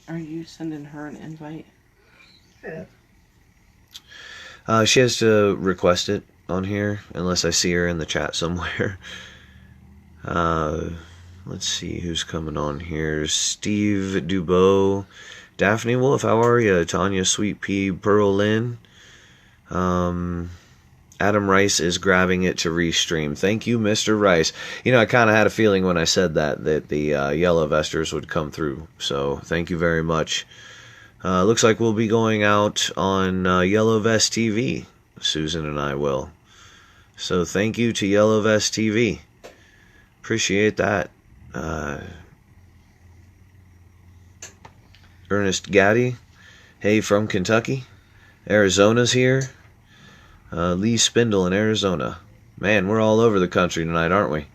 Are you sending her an invite? Yeah. She has to request it on here, unless I see her in the chat somewhere. Let's see who's coming on here. Steve Dubois, Daphne Wolf, how are you? Tanya Sweet Pea, Pearl Lynn. Adam Rice is grabbing it to restream. Thank you, Mr. Rice. You know, I kind of had a feeling when I said that the Yellow Vesters would come through. So thank you very much. Looks like we'll be going out on Yellow Vest TV. Susan and I will. So thank you to Yellow Vest TV. Appreciate that. Ernest Gaddy. Hey, from Kentucky. Arizona's here. Lee Spindle in Arizona. Man, we're all over the country tonight, aren't we?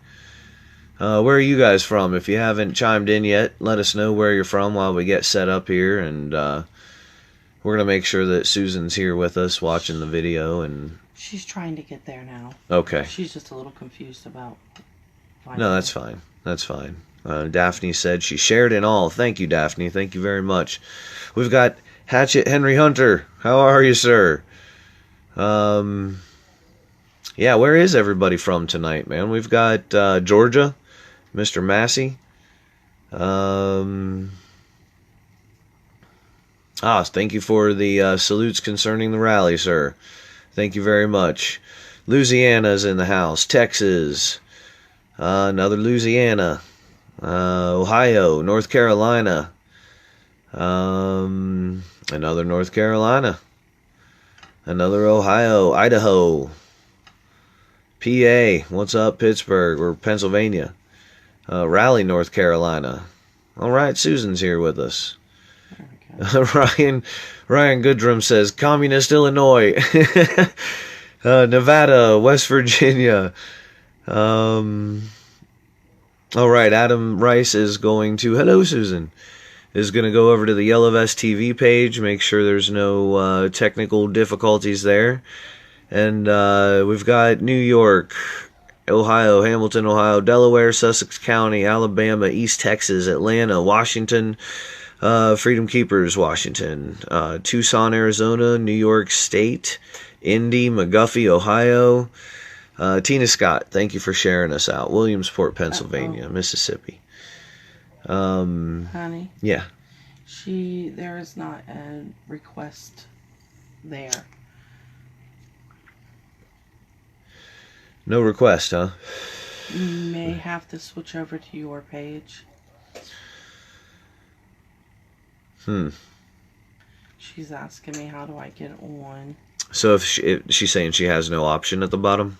Where are you guys from? If you haven't chimed in yet, let us know where you're from while we get set up here, and we're going to make sure that Susan's here with us watching the video. And She's trying to get there now. Okay. She's just a little confused about... No, that's fine. That's fine. Daphne said she shared in all. Thank you, Daphne. Thank you very much. We've got Hatchet Henry Hunter. How are you, sir? Yeah, where is everybody from tonight, man? We've got Georgia, Mr. Massey. Thank you for the salutes concerning the rally, sir. Thank you very much. Louisiana's in the house. Texas. Another Louisiana. Ohio. North Carolina. Another North Carolina. Another Ohio. Idaho. PA. What's up, Pittsburgh or Pennsylvania? Raleigh, North Carolina. All right, Susan's here with us. Ryan Goodrum says, Communist Illinois. Nevada, West Virginia. All right, Adam Rice is going to... Hello, Susan. Is going to go over to the Yellow Vest TV page, make sure there's no technical difficulties there. And we've got New York, Ohio, Hamilton, Ohio, Delaware, Sussex County, Alabama, East Texas, Atlanta, Washington, Freedom Keepers, Washington, Tucson, Arizona, New York State, Indy, McGuffey, Ohio. Tina Scott, thank you for sharing us out. Williamsport, Pennsylvania, Mississippi. Honey? Yeah. There is not a request there. No request, huh? You may have to switch over to your page. She's asking me, how do I get on? So if she's saying she has no option at the bottom?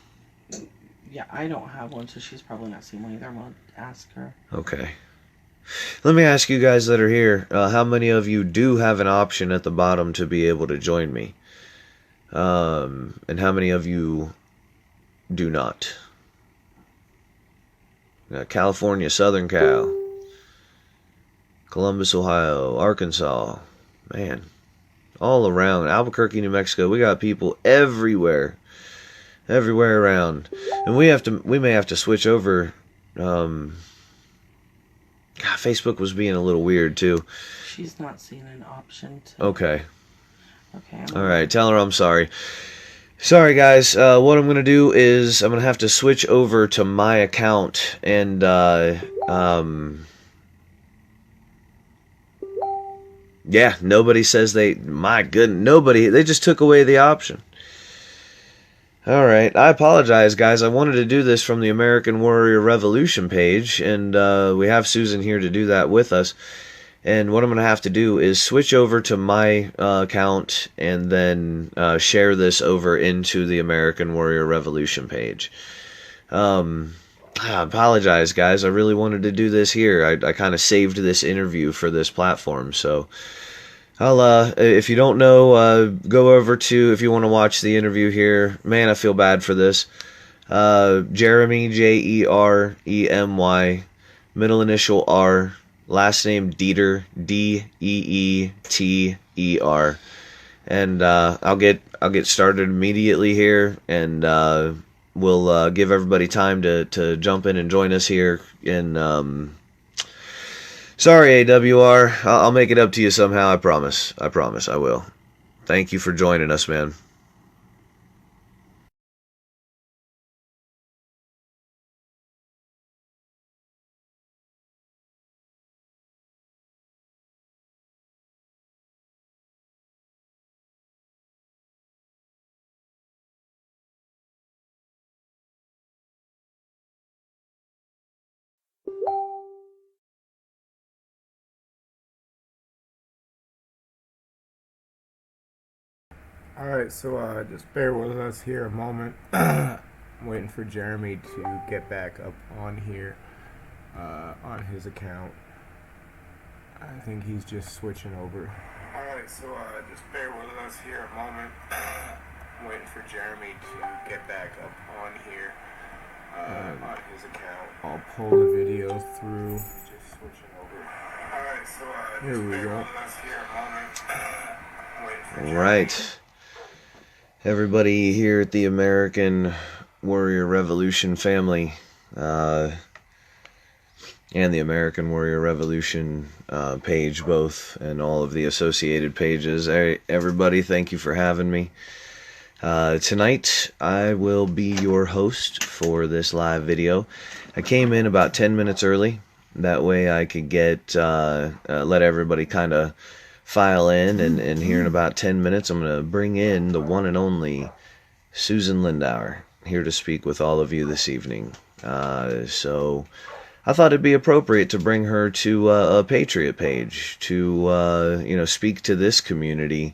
Yeah, I don't have one, so she's probably not seen one either. I'm going to ask her. Okay. Let me ask you guys that are here, how many of you do have an option at the bottom to be able to join me? And how many of you do not? California, Southern Cal, Columbus, Ohio, Arkansas, man, all around, Albuquerque, New Mexico. We got people everywhere around, and we may have to switch over. God, Facebook was being a little weird too. She's not seeing an option to... Okay. Okay. All right, tell her I'm sorry. Sorry, guys. What I'm going to do is I'm going to have to switch over to my account, and yeah, nobody says my goodness, nobody, they just took away the option. All right, I apologize, guys. I wanted to do this from the American Warrior Revolution page, and we have Susan here to do that with us. And what I'm going to have to do is switch over to my account and then share this over into the American Warrior Revolution page. I apologize, guys. I really wanted to do this here. I kind of saved this interview for this platform. So I'll, if you don't know, go over to, if you want to watch the interview here. Man, I feel bad for this. Jeremy, Jeremy, middle initial R. Last name Deeter, Deeter, and I'll get started immediately here, and we'll give everybody time to jump in and join us here in Sorry, AWR. I'll make it up to you somehow. I promise. I promise. I will. Thank you for joining us, man. Alright, so just bear with us here a moment. I'm waiting for Jeremy to get back up on here on his account. I think he's just switching over. Alright, so just bear with us here a moment. I'm waiting for Jeremy to get back up on here on his account. I'll pull the video through. Just switching over. Alright, so here we go. With us here a moment. All right. Everybody here at the American Warrior Revolution family, and the American Warrior Revolution page, both, and all of the associated pages. Everybody, thank you for having me. Tonight, I will be your host for this live video. I came in about 10 minutes early. That way I could let everybody kind of file in, and here in about 10 minutes I'm going to bring in the one and only Susan Lindauer, here to speak with all of you this evening. So I thought it'd be appropriate to bring her to a Patriot page to speak to this community.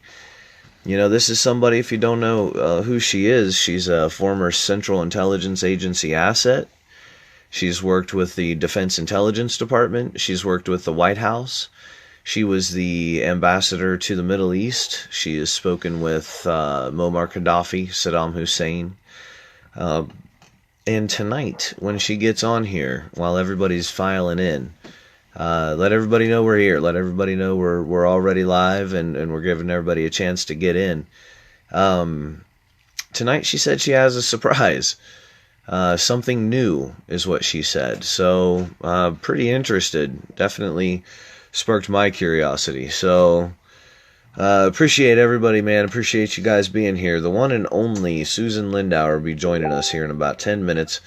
This is somebody, if you don't know who she is, she's a former Central Intelligence Agency asset. She's worked with the Defense Intelligence Department. She's worked with the White House. She was the ambassador to the Middle East. She has spoken with Muammar Gaddafi, Saddam Hussein. And tonight, when she gets on here, while everybody's filing in, let everybody know we're here. Let everybody know we're already live, and we're giving everybody a chance to get in. Tonight, she said she has a surprise. Something new is what she said. So, pretty interested. Definitely sparked my curiosity. So appreciate everybody, man. Appreciate you guys being here. The one and only Susan Lindauer will be joining us here in about 10 minutes.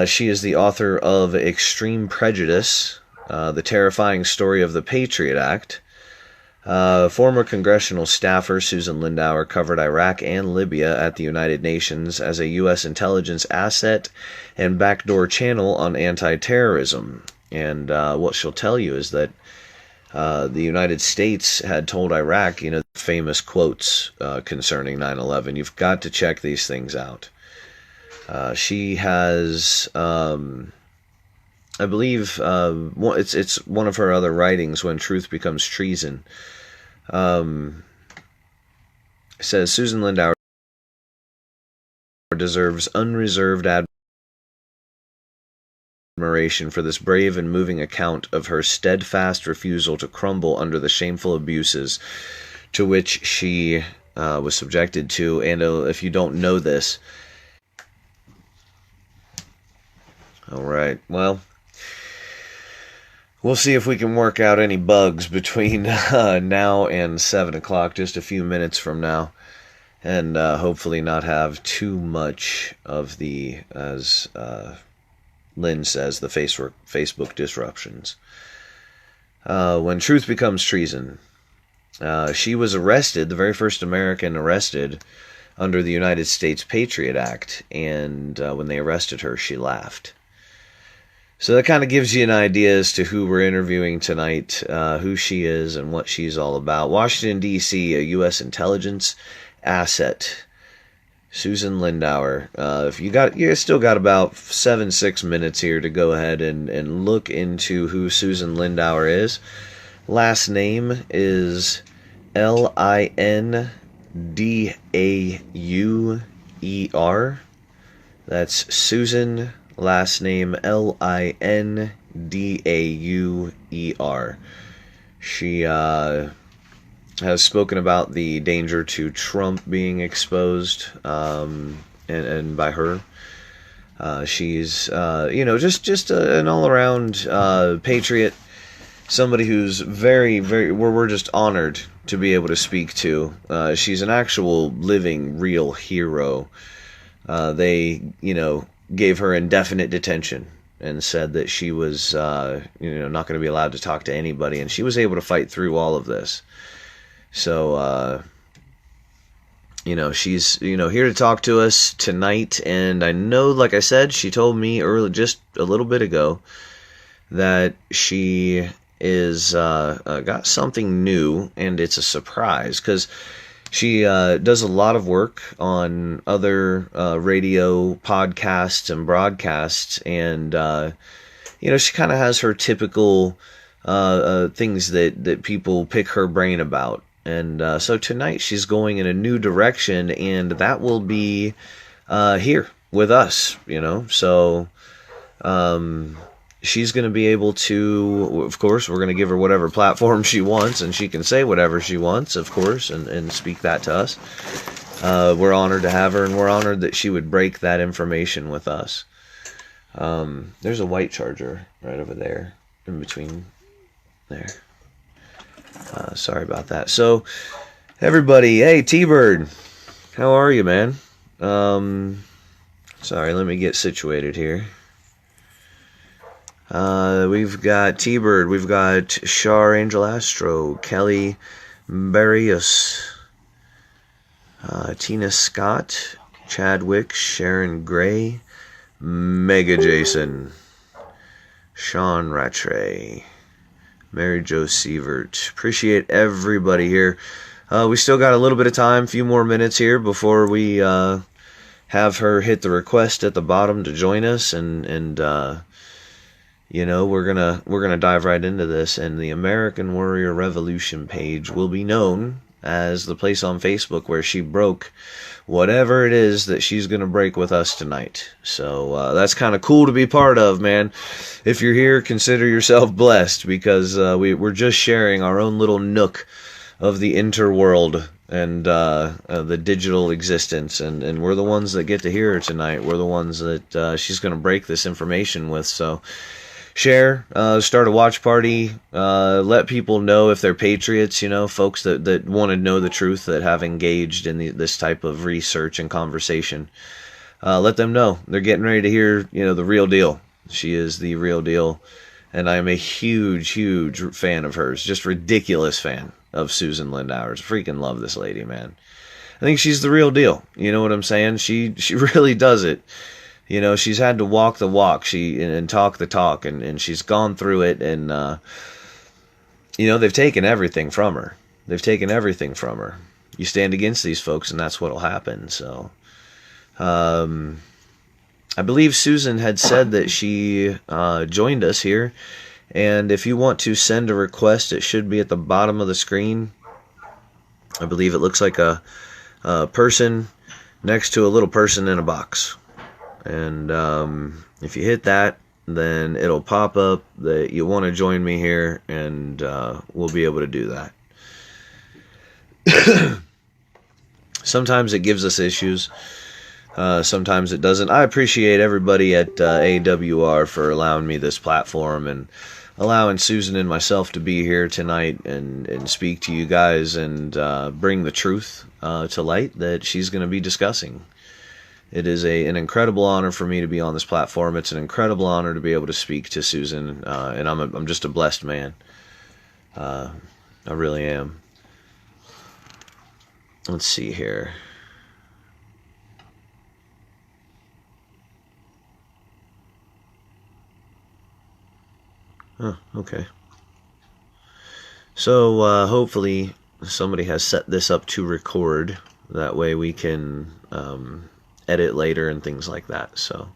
She is the author of Extreme Prejudice, The Terrifying Story of the Patriot Act. Former congressional staffer Susan Lindauer covered Iraq and Libya at the United Nations as a U.S. intelligence asset and backdoor channel on anti-terrorism. And what she'll tell you is that the United States had told Iraq, famous quotes concerning 9/11. You've got to check these things out. She has, I believe, it's one of her other writings, When Truth Becomes Treason. It says, Susan Lindauer deserves unreserved admiration for this brave and moving account of her steadfast refusal to crumble under the shameful abuses to which she was subjected to. And if you don't know this, all right, well, we'll see if we can work out any bugs between now and 7 o'clock, just a few minutes from now, and hopefully not have too much of the, as Lynn says, the Facebook disruptions. When Truth Becomes Treason. She was arrested, the very first American arrested under the United States Patriot Act, and when they arrested her, she laughed. So that kind of gives you an idea as to who we're interviewing tonight, who she is and what she's all about. Washington, D.C., a U.S. intelligence asset. Susan Lindauer. If you still got about 7-6 minutes here to go ahead and look into who Susan Lindauer is. Last name is Lindauer. That's Susan. Last name Lindauer. She has spoken about the danger to Trump being exposed, and by her. She's, just an all-around patriot, somebody who's very, very, we're just honored to be able to speak to. She's an actual living, real hero. They, gave her indefinite detention and said that she was, not going to be allowed to talk to anybody, and she was able to fight through all of this. So, she's, here to talk to us tonight, and I know, like I said, she told me just a little bit ago, that she is got something new, and it's a surprise, because she does a lot of work on other radio podcasts and broadcasts, and she kind of has her typical things that people pick her brain about. And so tonight she's going in a new direction, and that will be here with us, So she's going to be able to, of course, we're going to give her whatever platform she wants, and she can say whatever she wants, of course, and speak that to us. We're honored to have her, and we're honored that she would break that information with us. There's a white charger right over there, in between there. Sorry about that. So, everybody, hey, T-Bird, how are you, man? Sorry, let me get situated here. We've got T-Bird, we've got Shar Angel Astro, Kelly Barrios, Tina Scott, Chadwick, Sharon Gray, Mega Jason, Sean Rattray, Mary Jo Sievert. Appreciate everybody here. We still got a little bit of time, a few more minutes here before we have her hit the request at the bottom to join us, and we're gonna dive right into this, and the American Warrior Revolution page will be known as the place on Facebook where she broke whatever it is that she's gonna break with us tonight. So that's kind of cool to be part of, man. If you're here, consider yourself blessed, because we're just sharing our own little nook of the interworld and the digital existence, and we're the ones that get to hear her tonight. We're the ones that she's gonna break this information with. So share, start a watch party, let people know if they're patriots, folks that want to know the truth, that have engaged in this type of research and conversation. Let them know they're getting ready to hear, the real deal. She is the real deal, and I am a huge, huge fan of hers, just ridiculous fan of Susan Lindauer. Freaking love this lady, man. I think she's the real deal. You know what I'm saying? She really does it. She's had to walk the walk, and talk the talk, and she's gone through it, and they've taken everything from her. You stand against these folks, and that's what'll happen. So, I believe Susan had said that she joined us here, and if you want to send a request, it should be at the bottom of the screen. I believe it looks like a person next to a little person in a box. And if you hit that, then it'll pop up that you want to join me here, and we'll be able to do that. Sometimes it gives us issues. Sometimes it doesn't. I appreciate everybody at AWR for allowing me this platform, and allowing Susan and myself to be here tonight and speak to you guys, and bring the truth to light that she's going to be discussing. It is an incredible honor for me to be on this platform. It's an incredible honor to be able to speak to Susan, and I'm just a blessed man. I really am. Let's see here. Oh, okay. So hopefully somebody has set this up to record. That way we can edit later and things like that. So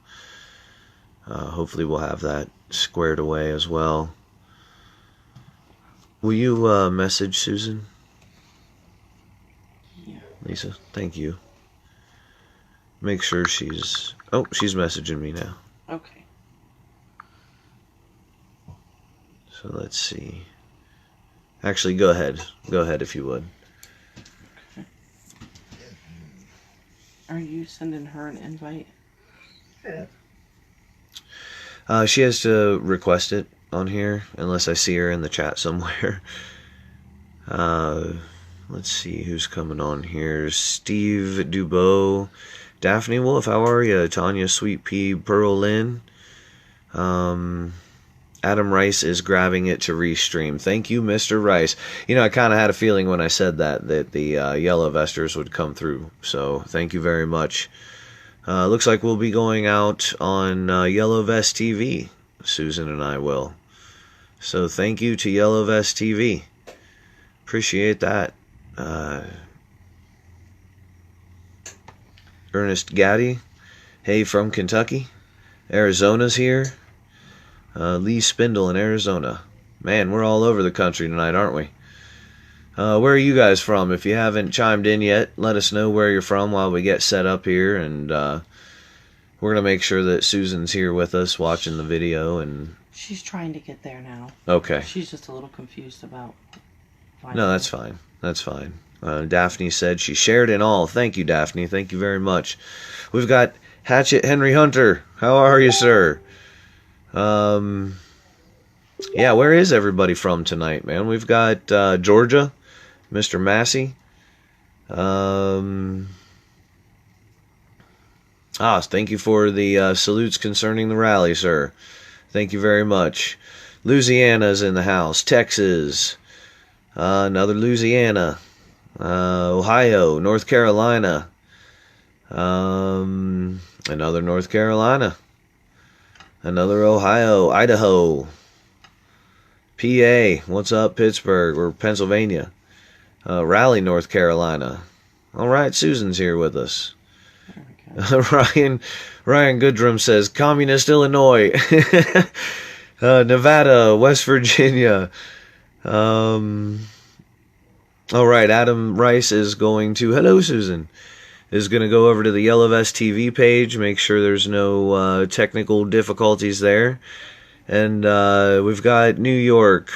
hopefully we'll have that squared away as well. Will you message Susan? Yeah. Lisa, thank you. Make sure she's messaging me now. Okay. So let's see. Actually, go ahead if you would. Are you sending her an invite? Yeah. She has to request it on here, unless I see her in the chat somewhere. Let's see who's coming on here. Steve Dubois, Daphne Wolf, how are you? Tanya Sweet Pea, Pearl Lynn. Adam Rice is grabbing it to restream. Thank you, Mr. Rice. You know, I kind of had a feeling when I said that the Yellow Vesters would come through. So thank you very much. Looks like we'll be going out on Yellow Vest TV. Susan and I will. So thank you to Yellow Vest TV. Appreciate that. Ernest Gaddy. Hey, from Kentucky. Arizona's here. Lee Spindle in Arizona. Man, we're all over the country tonight, aren't we? Where are you guys from? If you haven't chimed in yet, let us know where you're from while we get set up here, and we're going to make sure that Susan's here with us watching the video. And She's trying to get there now. Okay. She's just a little confused about... No, that's fine. That's fine. Daphne said she shared in all. Thank you, Daphne. Thank you very much. We've got Hatchet Henry Hunter. How are you, sir? Yeah, where is everybody from tonight, man? We've got Georgia, Mr. Massey. Thank you for the salutes concerning the rally, sir. Thank you very much. Louisiana's in the house. Texas. Another Louisiana. Ohio. North Carolina. Another North Carolina. Another Ohio. Idaho. PA. What's up, Pittsburgh or Pennsylvania? Raleigh, North Carolina. All right, Susan's here with us. Ryan Goodrum says Communist Illinois. Nevada, West Virginia. All right, Adam Rice is going to... Hello, Susan. Is going to go over to the Yellow Vest TV page, make sure there's no technical difficulties there. And we've got New York,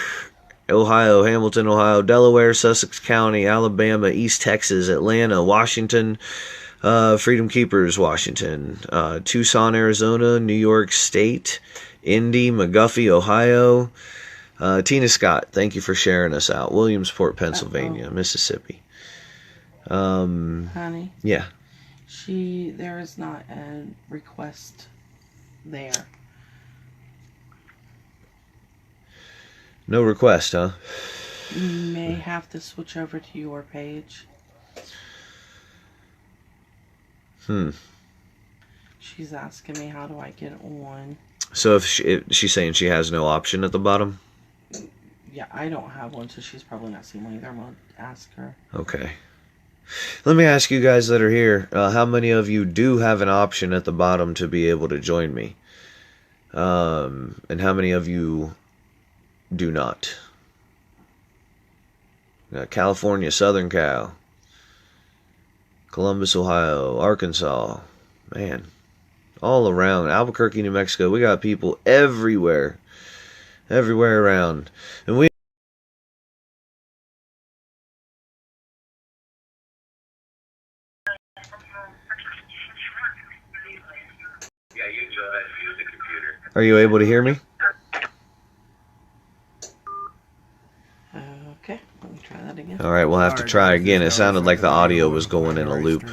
Ohio, Hamilton, Ohio, Delaware, Sussex County, Alabama, East Texas, Atlanta, Washington, Freedom Keepers, Washington, Tucson, Arizona, New York State, Indy, McGuffey, Ohio. Tina Scott, thank you for sharing us out. Williamsport, Pennsylvania, Mississippi. Honey? Yeah. There is not a request there. No request, huh? You may have to switch over to your page. She's asking me, how do I get on? So if she's saying she has no option at the bottom? Yeah, I don't have one, so she's probably not seen one either. I'm going to ask her. Okay. Let me ask you guys that are here, how many of you do have an option at the bottom to be able to join me? And how many of you do not? California, Southern Cal, Columbus, Ohio, Arkansas, man, all around, Albuquerque, New Mexico, we got people everywhere around, and we Are you able to hear me? Okay, let me try that again. All right, we'll have to try again. It sounded like the audio was going in a loop.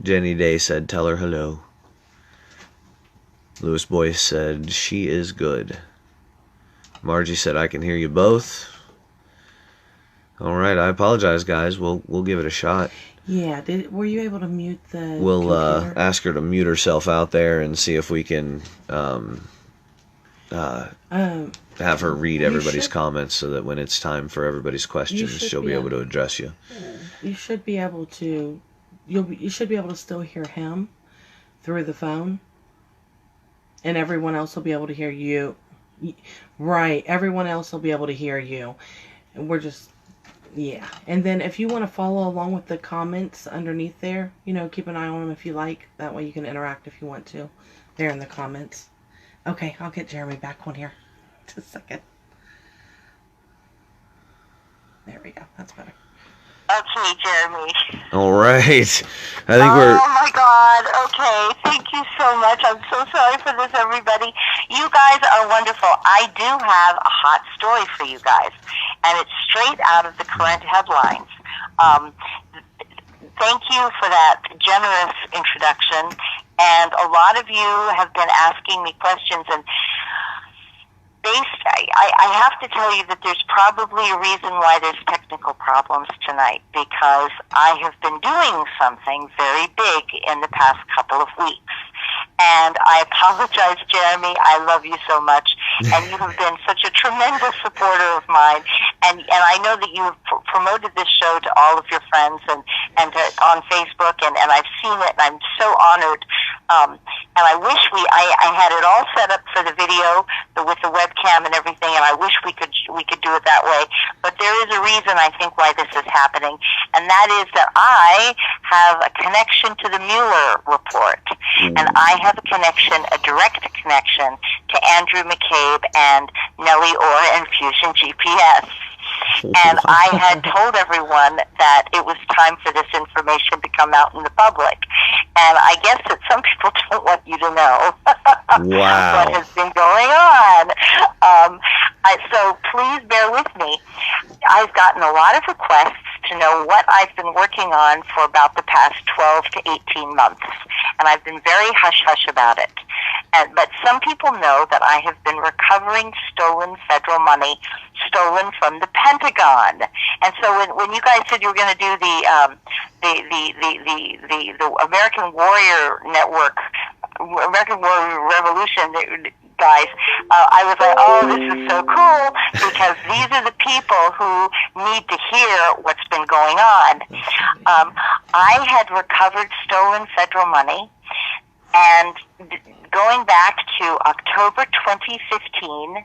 Jenny Day said, tell her hello. Lewis Boyce said, she is good. Margie said, I can hear you both. All right, I apologize, guys. We'll give it a shot. Yeah, were you able to mute the We'll computer? ask her to mute herself out there and see if we can have her read everybody's comments so that when it's time for everybody's questions, she'll be able to address you. You should be able to... You should be able to still hear him through the phone. And everyone else will be able to hear you. Right, everyone else will be able to hear you. And we're just... Yeah. And then if you want to follow along with the comments underneath there, you know, keep an eye on them if you like. That way you can interact if you want to. There in the comments. Okay, I'll get Jeremy back on here. Just a second. There we go. That's better. That's me, Jeremy. All right. I think Oh my God. Okay. Thank you so much. I'm so sorry for this, everybody. You guys are wonderful. I do have a hot story for you guys, and it's straight out of the current headlines. Thank you for that generous introduction, and a lot of you have been asking me questions, and I have to tell you that there's probably a reason why there's technical problems tonight, because I have been doing something very big in the past couple of weeks. And I apologize, Jeremy. I love you so much. And you have been such a tremendous supporter of mine. And I know that you have promoted this show to all of your friends and on Facebook. And I've seen it, and I'm so honored. And I wish I had it all set up for the video with the webcam and everything, and I wish we could do it that way. But there is a reason, I think, why this is happening, and that is that I have a connection to the Mueller report, and I have a direct connection to Andrew McCabe and Nellie Orr and Fusion GPS. And I had told everyone that it was time for this information to come out in the public. And I guess that some people don't want you to know Wow. what has been going on. So please bear with me. I've gotten a lot of requests to know what I've been working on for about the past 12 to 18 months. And I've been very hush-hush about it. But some people know that I have been recovering stolen federal money, stolen from the Pentagon. And so when you guys said you were going to do the American Warrior Network, American Warrior Revolution guys, I was like, oh, this is so cool, because these are the people who need to hear what's been going on. I had recovered stolen federal money, and going back to October 2015,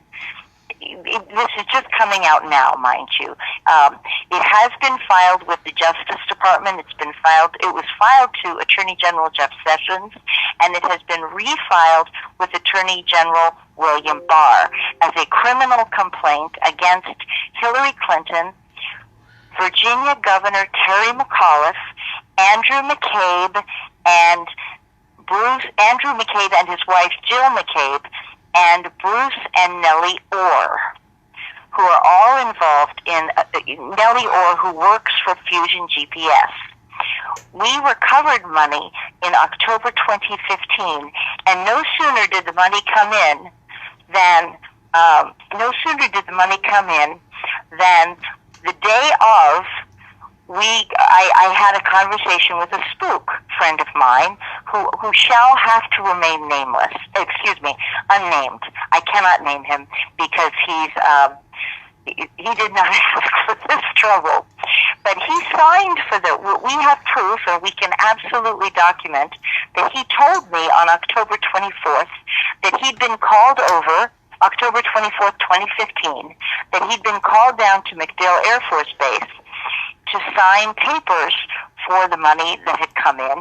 this is just coming out now, mind you. It has been filed with the Justice Department. It was filed to Attorney General Jeff Sessions, and it has been refiled with Attorney General William Barr as a criminal complaint against Hillary Clinton, Virginia Governor Terry McAuliffe, Andrew McCabe and his wife Jill McCabe, and Bruce and Nellie Orr, who are all involved in Nellie Orr, who works for Fusion GPS. We recovered money in October 2015, and no sooner did the money come in than the day of, I had a conversation with a spook friend of mine who shall have to remain unnamed. I cannot name him because he did not ask for this trouble. But he signed for we have proof, and we can absolutely document that he told me on October 24th that he'd been called over, October 24th, 2015, that he'd been called down to MacDill Air Force Base to sign papers for the money that had come in,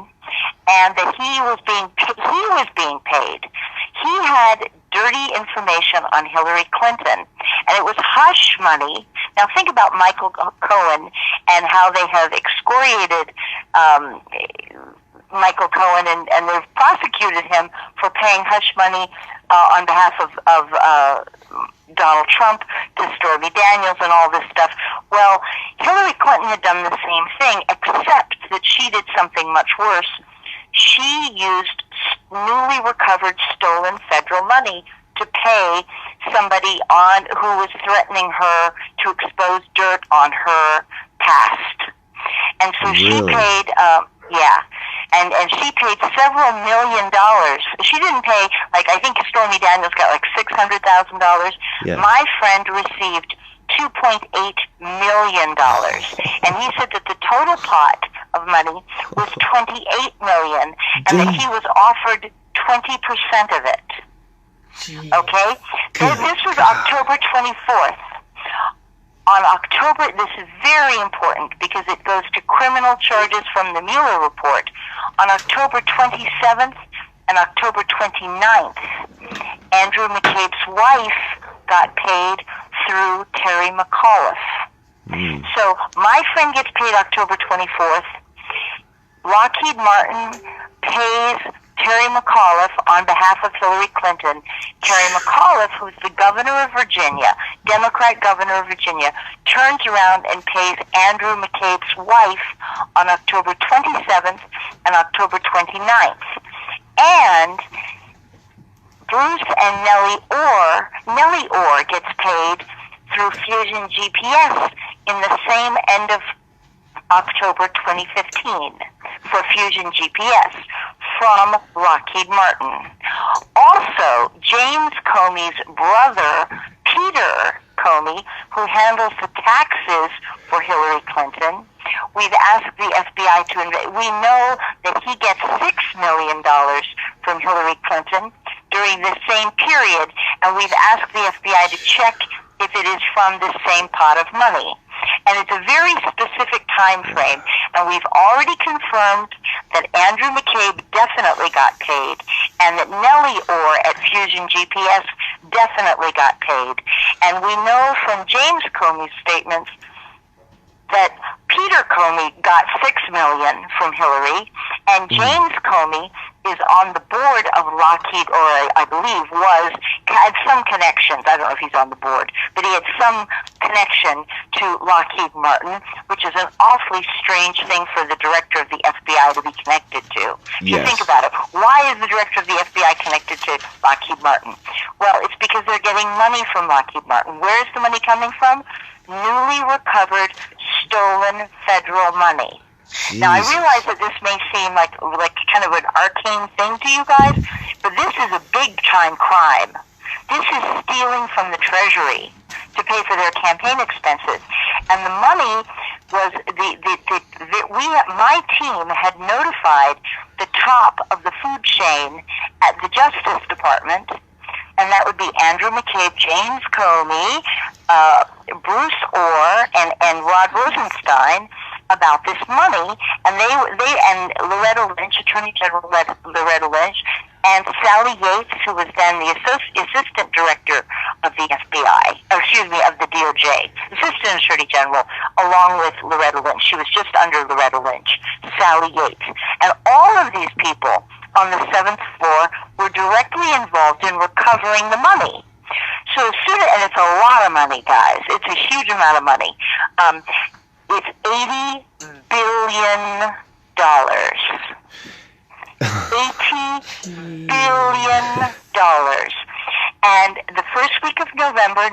and that he was being paid. He had dirty information on Hillary Clinton, and it was hush money. Now think about Michael Cohen and how they have excoriated Michael Cohen, and they've prosecuted him for paying hush money on behalf of Donald Trump to Stormy Daniels and all this stuff. Well, Hillary Clinton had done the same thing, except that she did something much worse. She used newly recovered stolen federal money to pay somebody who was threatening her to expose dirt on her past. And so she paid, and she paid several $1 million. She didn't pay, I think Stormy Daniels got $600,000. Yeah. My friend received $2.8 million. And he said that the total pot of money was $28 million, and that he was offered 20% of it. Gee. Okay? This was October 24th. This is very important because it goes to criminal charges from the Mueller report. On October 27th and October 29th, Andrew McCabe's wife got paid through Terry McAuliffe. So my friend gets paid October 24th. Lockheed Martin pays Terry McAuliffe, on behalf of Hillary Clinton, Terry McAuliffe, who's the governor of Virginia, Democrat governor of Virginia, turns around and pays Andrew McCabe's wife on October 27th and October 29th. And Bruce and Nellie Orr gets paid through Fusion GPS in the same end of October 2015 for Fusion GPS from Lockheed Martin. Also, James Comey's brother, Peter Comey, who handles the taxes for Hillary Clinton, we've asked the FBI to we know that he gets $6 million from Hillary Clinton during this same period, and we've asked the FBI to check if it is from the same pot of money. And it's a very specific time frame, and we've already confirmed that Andrew McCabe definitely got paid, and that Nellie Orr at Fusion GPS definitely got paid. And we know from James Comey's statements that Peter Comey got $6 million from Hillary, and James Comey is on the board of Lockheed, or I believe had some connections. I don't know if he's on the board, but he had some connection to Lockheed Martin, which is an awfully strange thing for the director of the FBI to be connected to. If you think about it, why is the director of the FBI connected to Lockheed Martin? Well, it's because they're getting money from Lockheed Martin. Where is the money coming from? Newly recovered, stolen federal money. Jesus. Now, I realize that this may seem like kind of an arcane thing to you guys, but this is a big-time crime. This is stealing from the Treasury to pay for their campaign expenses. And the money was my team had notified the top of the food chain at the Justice Department, and that would be Andrew McCabe, James Comey, Bruce Orr, and Rod Rosenstein, about this money, and they and Loretta Lynch, Attorney General Loretta Lynch, and Sally Yates, who was then the assistant director of the FBI, of the DOJ, Assistant Attorney General, along with Loretta Lynch. She was just under Loretta Lynch, Sally Yates. And all of these people on the 7th floor were directly involved in recovering the money. So and it's a lot of money, guys. It's a huge amount of money. It's $80 billion. $80 billion. And the first week of November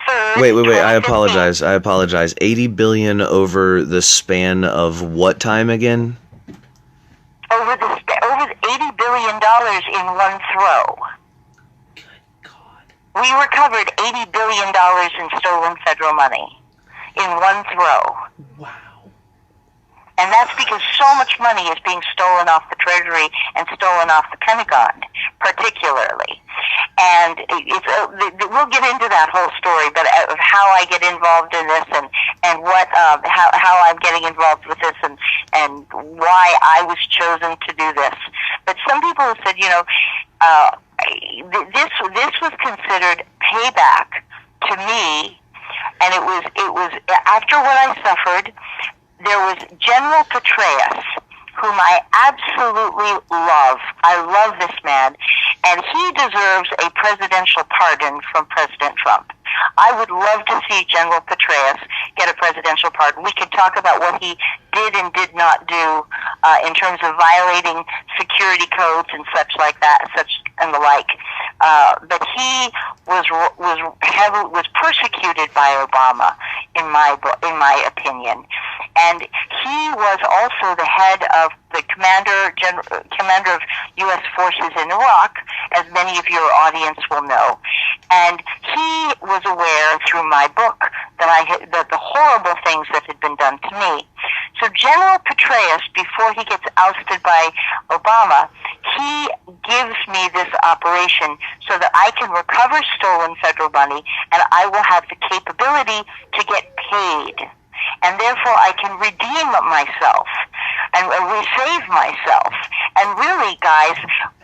3rd... Wait, I apologize. $80 billion over the span of what time again? Over the $80 billion in one throw. Good God. We recovered $80 billion in stolen federal money in one throw. Wow. And that's because so much money is being stolen off the Treasury and stolen off the Pentagon, particularly. And we'll get into that whole story, but of how I get involved in this and what how I'm getting involved with this and why I was chosen to do this. But some people have said, this was considered payback to me. And it was after what I suffered. There was General Petraeus, whom I absolutely love. I love this man, and he deserves a presidential pardon from President Trump. I would love to see General Petraeus get a presidential pardon. We could talk about what he did and did not do in terms of violating security codes and such like that, and the like. But he was persecuted by Obama, in my opinion, and he was also the head of the commander of U.S. forces in Iraq, as many of your audience will know. And he was aware through my book that the horrible things that had been done to me. So General Petraeus, before he gets ousted by Obama, he gives me this operation so that I can recover stolen federal money, and I will have the capability to get paid. And therefore I can redeem myself and resave myself. And really, guys,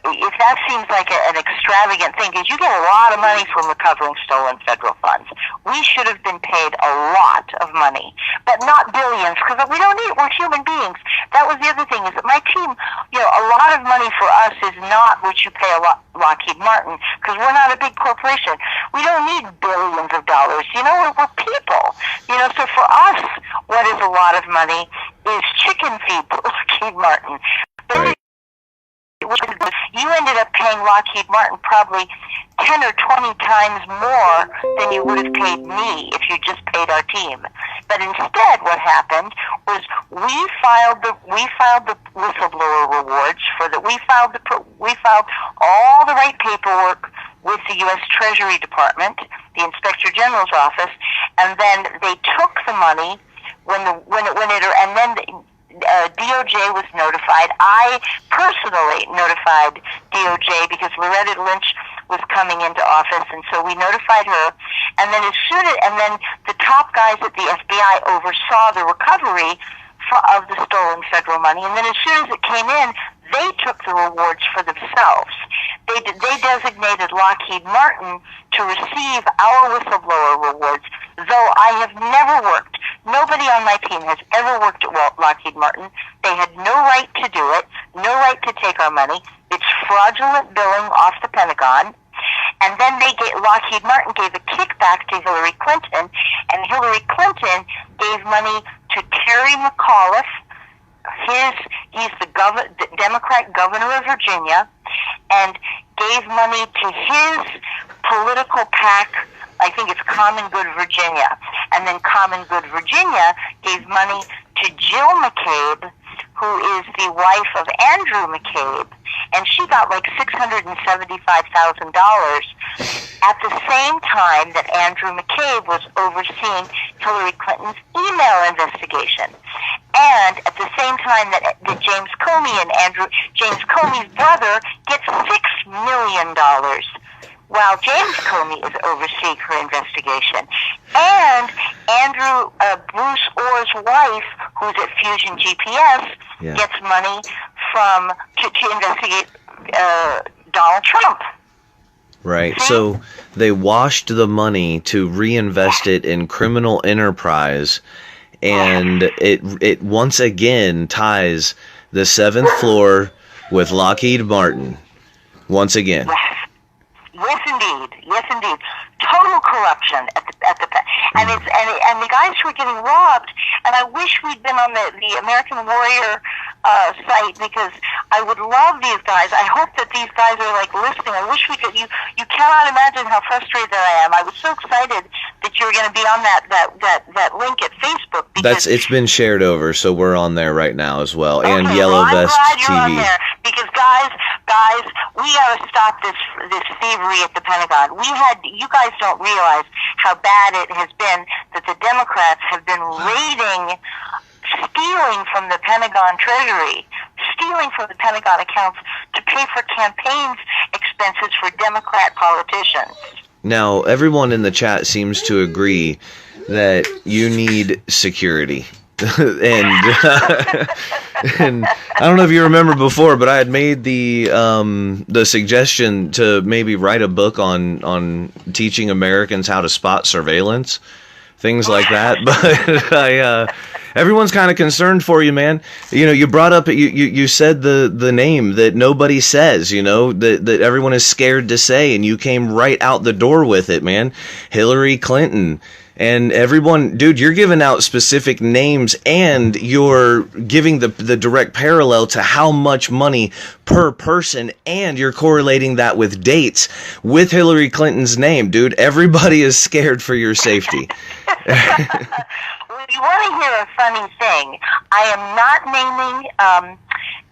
if that seems like an extravagant thing, because you get a lot of money from recovering stolen federal funds. We should have been paid a lot of money, but not billions, because we don't need it. We're human beings. that was the other thing, is that my team, a lot of money for us is not what you pay Lockheed Martin, because we're not a big corporation. We don't need billions of dollars. We're people. So for us, what is a lot of money is chicken feed to Lockheed Martin. But you ended up paying Lockheed Martin probably 10 or 20 times more than you would have paid me if you just paid our team. But instead, what happened was we filed the whistleblower rewards we filed all the right paperwork with the U.S. Treasury Department, the Inspector General's office, and then they took the money and then DOJ was notified. I personally notified DOJ because Loretta Lynch was coming into office, and so we notified her. And then the top guys at the FBI oversaw the recovery of the stolen federal money. And then as soon as it came in, they took the rewards for themselves. They designated Lockheed Martin to receive our whistleblower rewards, though I have never worked. Nobody on my team has ever worked at Lockheed Martin. They had no right to do it, no right to take our money. It's fraudulent billing off the Pentagon. And then Lockheed Martin gave a kickback to Hillary Clinton, and Hillary Clinton gave money to Terry McAuliffe. He's the Democrat governor of Virginia, and gave money to his political PAC. I think it's Common Good Virginia. And then Common Good Virginia gave money to Jill McCabe, who is the wife of Andrew McCabe, and she got like $675,000 at the same time that Andrew McCabe was overseeing Hillary Clinton's email investigation. And at the same time that James Comey James Comey's brother gets $6 million, while James Comey is overseeing her investigation. And Bruce Orr's wife, who's at Fusion GPS, gets money to investigate Donald Trump. Right. See? So they washed the money to reinvest it in criminal enterprise, and it once again ties the seventh floor with Lockheed Martin. Once again. Yes, indeed. Total corruption at the and the guys who are getting robbed. And I wish we'd been on the American Warrior site, because I would love these guys. I hope that these guys are listening. I wish we could. You cannot imagine how frustrated I am. I was so excited that you were going to be on that link at Facebook. It's been shared over, so we're on there right now as well. Okay, and Yellow Vest I'm glad you're TV. on there, because guys, we got to stop this thievery at the Pentagon. You guys don't realize how bad it has been that the Democrats have been stealing from the Pentagon Treasury, stealing from the Pentagon accounts to pay for campaigns expenses for Democrat politicians. Now, everyone in the chat seems to agree that you need security. And I don't know if you remember before, but I had made the suggestion to maybe write a book on teaching Americans how to spot surveillance, things like that. But everyone's kind of concerned for you, man. You brought up you said the name that nobody says, that everyone is scared to say, and you came right out the door with it, man. Hillary Clinton. And everyone, dude, you're giving out specific names, and you're giving the direct parallel to how much money per person, and you're correlating that with dates with Hillary Clinton's name, dude. Everybody is scared for your safety. Well, you want to hear a funny thing? I am not naming.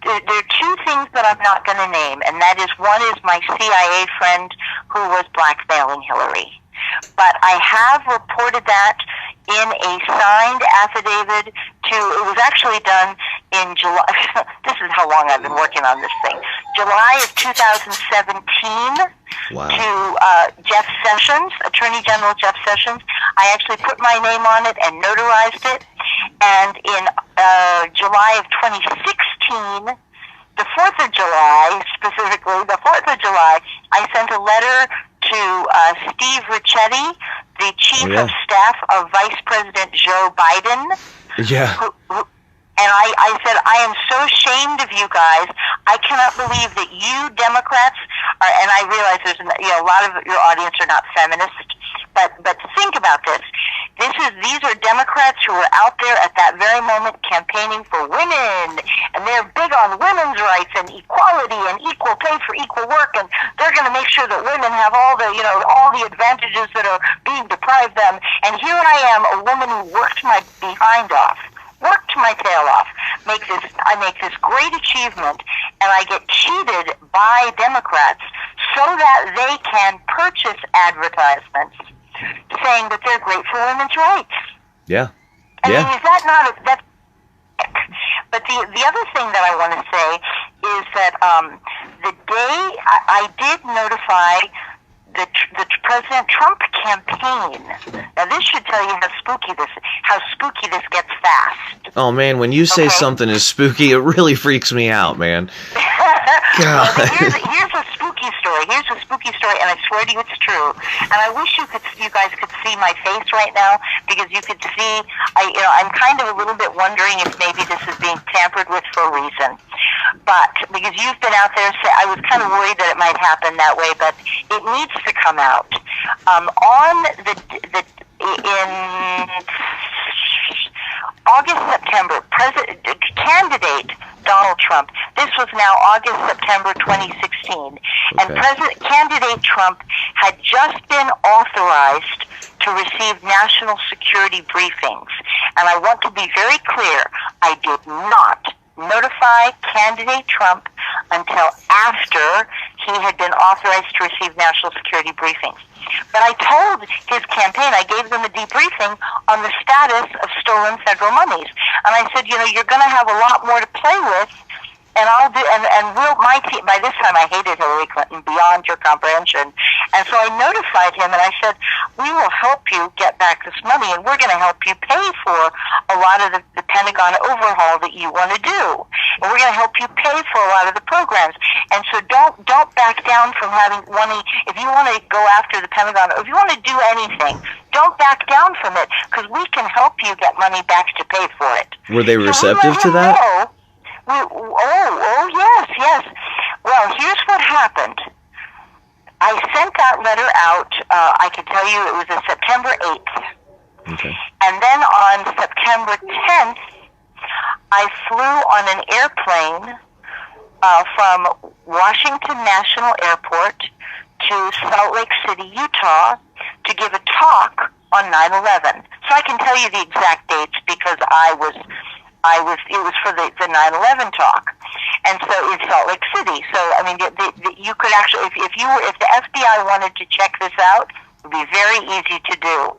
There are two things that I'm not going to name, and that is, one is my CIA friend who was blackmailing Hillary. But I have reported that in a signed affidavit it was actually done in July. This is how long I've been working on this thing. July of 2017. Wow. To Jeff Sessions, Attorney General Jeff Sessions. I actually put my name on it and notarized it. And in July of 2016, the 4th of July, specifically, the 4th of July, I sent a letter to Steve Ricchetti, the Chief of Staff of Vice President Joe Biden. Yeah. And I said, I am so ashamed of you guys. I cannot believe that you Democrats are, and I realize there's a lot of your audience are not feminist, but think about this. These are Democrats who are out there at that very moment campaigning for women, and they're big on women's rights and equality and equal pay for equal work, and they're going to make sure that women have all the advantages that are being deprived them. And here I am, a woman who worked my behind off, worked my tail off, I make this great achievement, and I get cheated by Democrats so that they can purchase advertisements saying that they're great for women's rights. Yeah. I mean, is that not that's but the other thing that I want to say is that the day I did notify the President Trump campaign. Now this should tell you how spooky this gets fast. Oh man, when you say something is spooky, it really freaks me out, man. God. Well, here's a spooky story. Here's a spooky story, and I swear to you, it's true. And I wish you guys could see my face right now, because you could see. I'm kind of a little bit wondering if maybe this is being tampered with for a reason. But because you've been out there, I was kind of worried that it might happen that way, but it needs to come out. In August, September, candidate Donald Trump. This was now August, September 2016, and candidate Trump had just been authorized to receive national security briefings. And I want to be very clear: I did not notify candidate Trump until after he had been authorized to receive national security briefings. But I told his campaign, I gave them a debriefing on the status of stolen federal monies. And I said, you're going to have a lot more to play with, and I'll do, and my team, by this time I hated Hillary Clinton beyond your comprehension. And so I notified him and I said, we will help you get back this money, and we're going to help you pay for a lot of the Pentagon overhaul that you want to do. And we're going to help you pay for a lot of the programs. And so don't back down from if you want to go after the Pentagon, or if you want to do anything, don't back down from it, because we can help you get money back to pay for it. Were they receptive to that? Yes. Well, here's what happened. I sent that letter out, I can tell you it was on September 8th. Okay. And then on September 10th, I flew on an airplane from Washington National Airport to Salt Lake City, Utah, to give a talk on 9/11. So I can tell you the exact dates, because it was for the 9/11 talk, and so in Salt Lake City. So I mean, you could actually, if the FBI wanted to check this out, it would be very easy to do.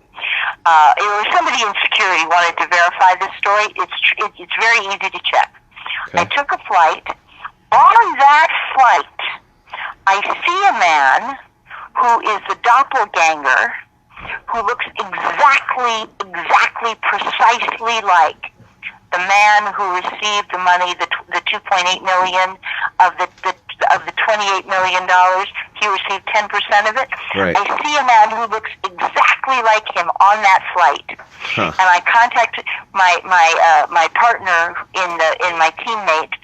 If somebody in security wanted to verify this story, it's very easy to check. Okay. I took a flight. On that flight, I see a man who is the doppelganger, who looks exactly, precisely like the man who received the money, the $2.8 million of the $28 million. He received 10% of it. Right. I see a man who looks exactly like him on that flight, and I contact my partner in my teammate,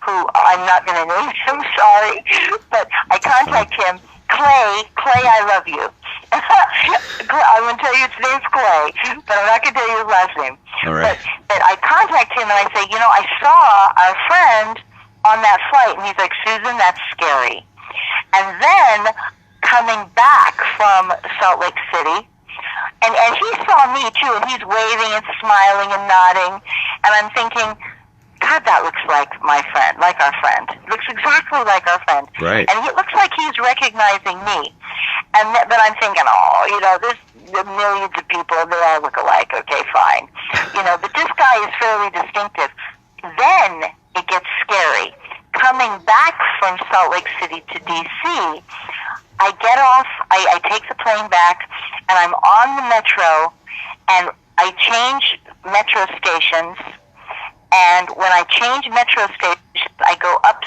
who I'm not going to name. I'm sorry, but I contact him. Clay, I love you. I'm going to tell you his name's Clay, but I'm not going to tell you his last name. All right. But I contact him and I say, I saw our friend on that flight, and he's like, Susan, that's scary. And then coming back from Salt Lake City, and he saw me too, and he's waving and smiling and nodding, and I'm thinking, God, that looks like my friend, like our friend. It looks exactly like our friend. Right. And it looks like he's recognizing me. But I'm thinking, there's millions of people, they all look alike. Okay, fine. But this guy is fairly distinctive. Then it gets scary. Coming back from Salt Lake City to D.C., I get off, I take the plane back, and I'm on the metro, and I change metro stations. And when I change metro stations, I go up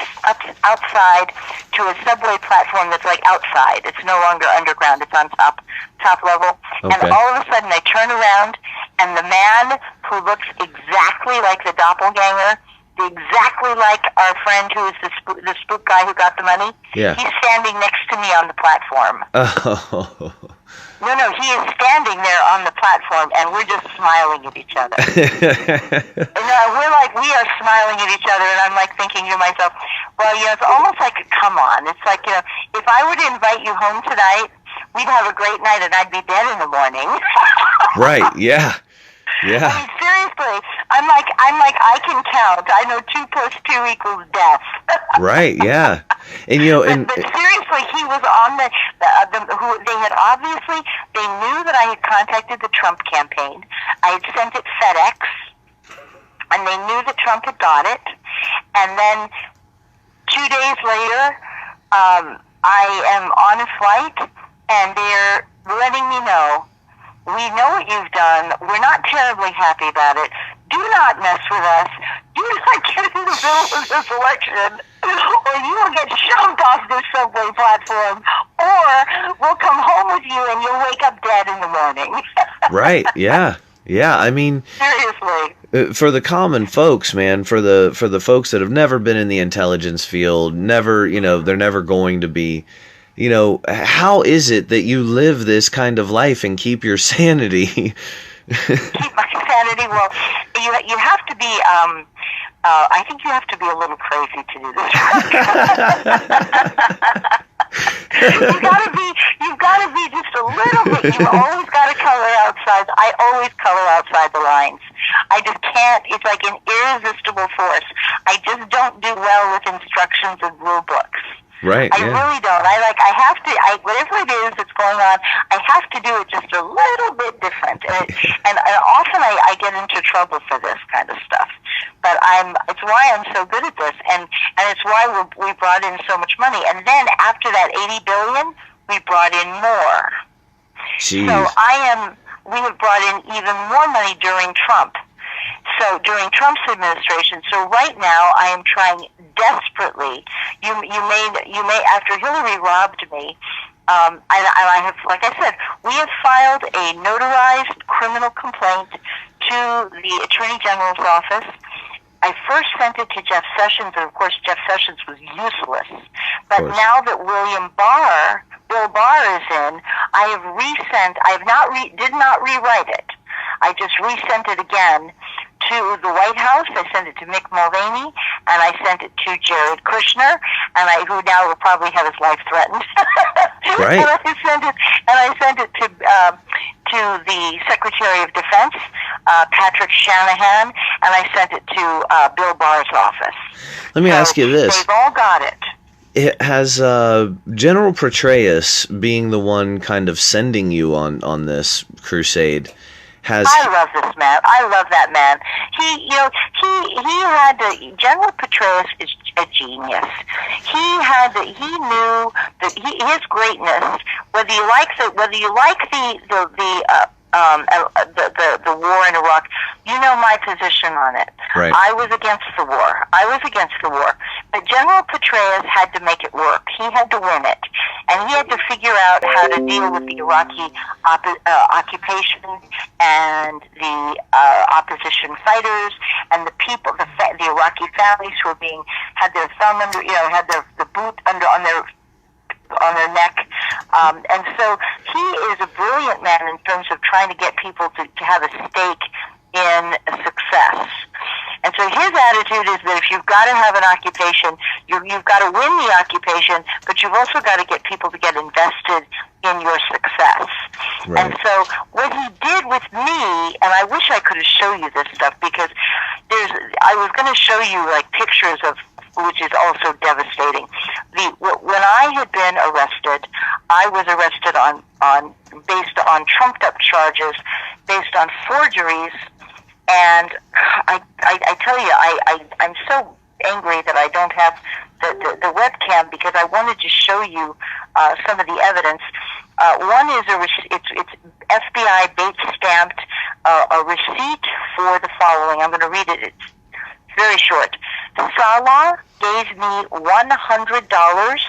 outside to a subway platform that's like outside. It's no longer underground. It's on top level. Okay. And all of a sudden, I turn around, and the man who looks exactly like the doppelganger, exactly like our friend who is the spook guy who got the money. Yeah. He's standing next to me on the platform. Oh. No, he is standing there on the platform, and we're just smiling at each other. We are smiling at each other, and I'm like thinking to myself, well, it's almost like a come on. It's like, if I were to invite you home tonight, we'd have a great night, and I'd be dead in the morning. Right, yeah. Yeah. I mean, seriously, I'm like, I can count. I know 2 + 2 equals death. Right, yeah. And but seriously, he was on they knew that I had contacted the Trump campaign. I had sent it FedEx, and they knew that Trump had got it. And then 2 days later, I am on a flight, and they're letting me know, we know what you've done. We're not terribly happy about it. Do not mess with us. Do not get in the middle of this election, or you will get shoved off this subway platform, or we'll come home with you and you'll wake up dead in the morning. Right, yeah. Yeah, I mean, seriously. For the common folks, man, for the folks that have never been in the intelligence field, never, they're never going to be, how is it that you live this kind of life and keep your sanity? Keep my sanity? Well, you have to be, I think you have to be a little crazy to do this. You've got to be just a little bit. You've always got to color outside. I always color outside the lines. I just can't. It's like an irresistible force. I just don't do well with instructions and rule books. Right. I really don't. I have to, whatever it is that's going on, I have to do it just a little bit different. And often I get into trouble for this kind of stuff. But it's why I'm so good at this. And it's why we brought in so much money. And then after that $80 billion, we brought in more. Jeez. So we have brought in even more money during Trump. So during Trump's administration, so right now I am trying desperately. You may after Hillary robbed me, and I have, like I said, we have filed a notarized criminal complaint to the Attorney General's office. I first sent it to Jeff Sessions, and of course Jeff Sessions was useless. But now that Bill Barr is in, I have resent. Did not rewrite it. I just resent it again to the White House. I sent it to Mick Mulvaney, and I sent it to Jared Kushner, who now will probably have his life threatened. Right. And I sent it to the Secretary of Defense, Patrick Shanahan, and I sent it to Bill Barr's office. Let me ask you this. They've all got it. It has General Petraeus being the one kind of sending you on this crusade. I love this man. I love that man. General Petraeus is a genius. He knew that his greatness. Whether you like the war in Iraq, you know my position on it. Right. I was against the war. But General Petraeus had to make it work. He had to win it. And he had to figure out how to deal with the Iraqi occupation and the opposition fighters and the people, the Iraqi families who were had their thumb under, had the boot on their neck. And so he is a brilliant man in terms of trying to get people to have a stake in success. And so his attitude is that if you've got to have an occupation, you've got to win the occupation, but you've also got to get people to get invested in your success. Right. And so what he did with me, and I wish I could have shown you this stuff, because I was going to show you like pictures of, which is also devastating. When I had been arrested, I was arrested based on trumped up charges, based on forgeries, and I tell you, I'm so angry that I don't have the webcam, because I wanted to show you some of the evidence. One is it's FBI bait stamped a receipt for the following. I'm going to read it. It's very short. Salah gave me $100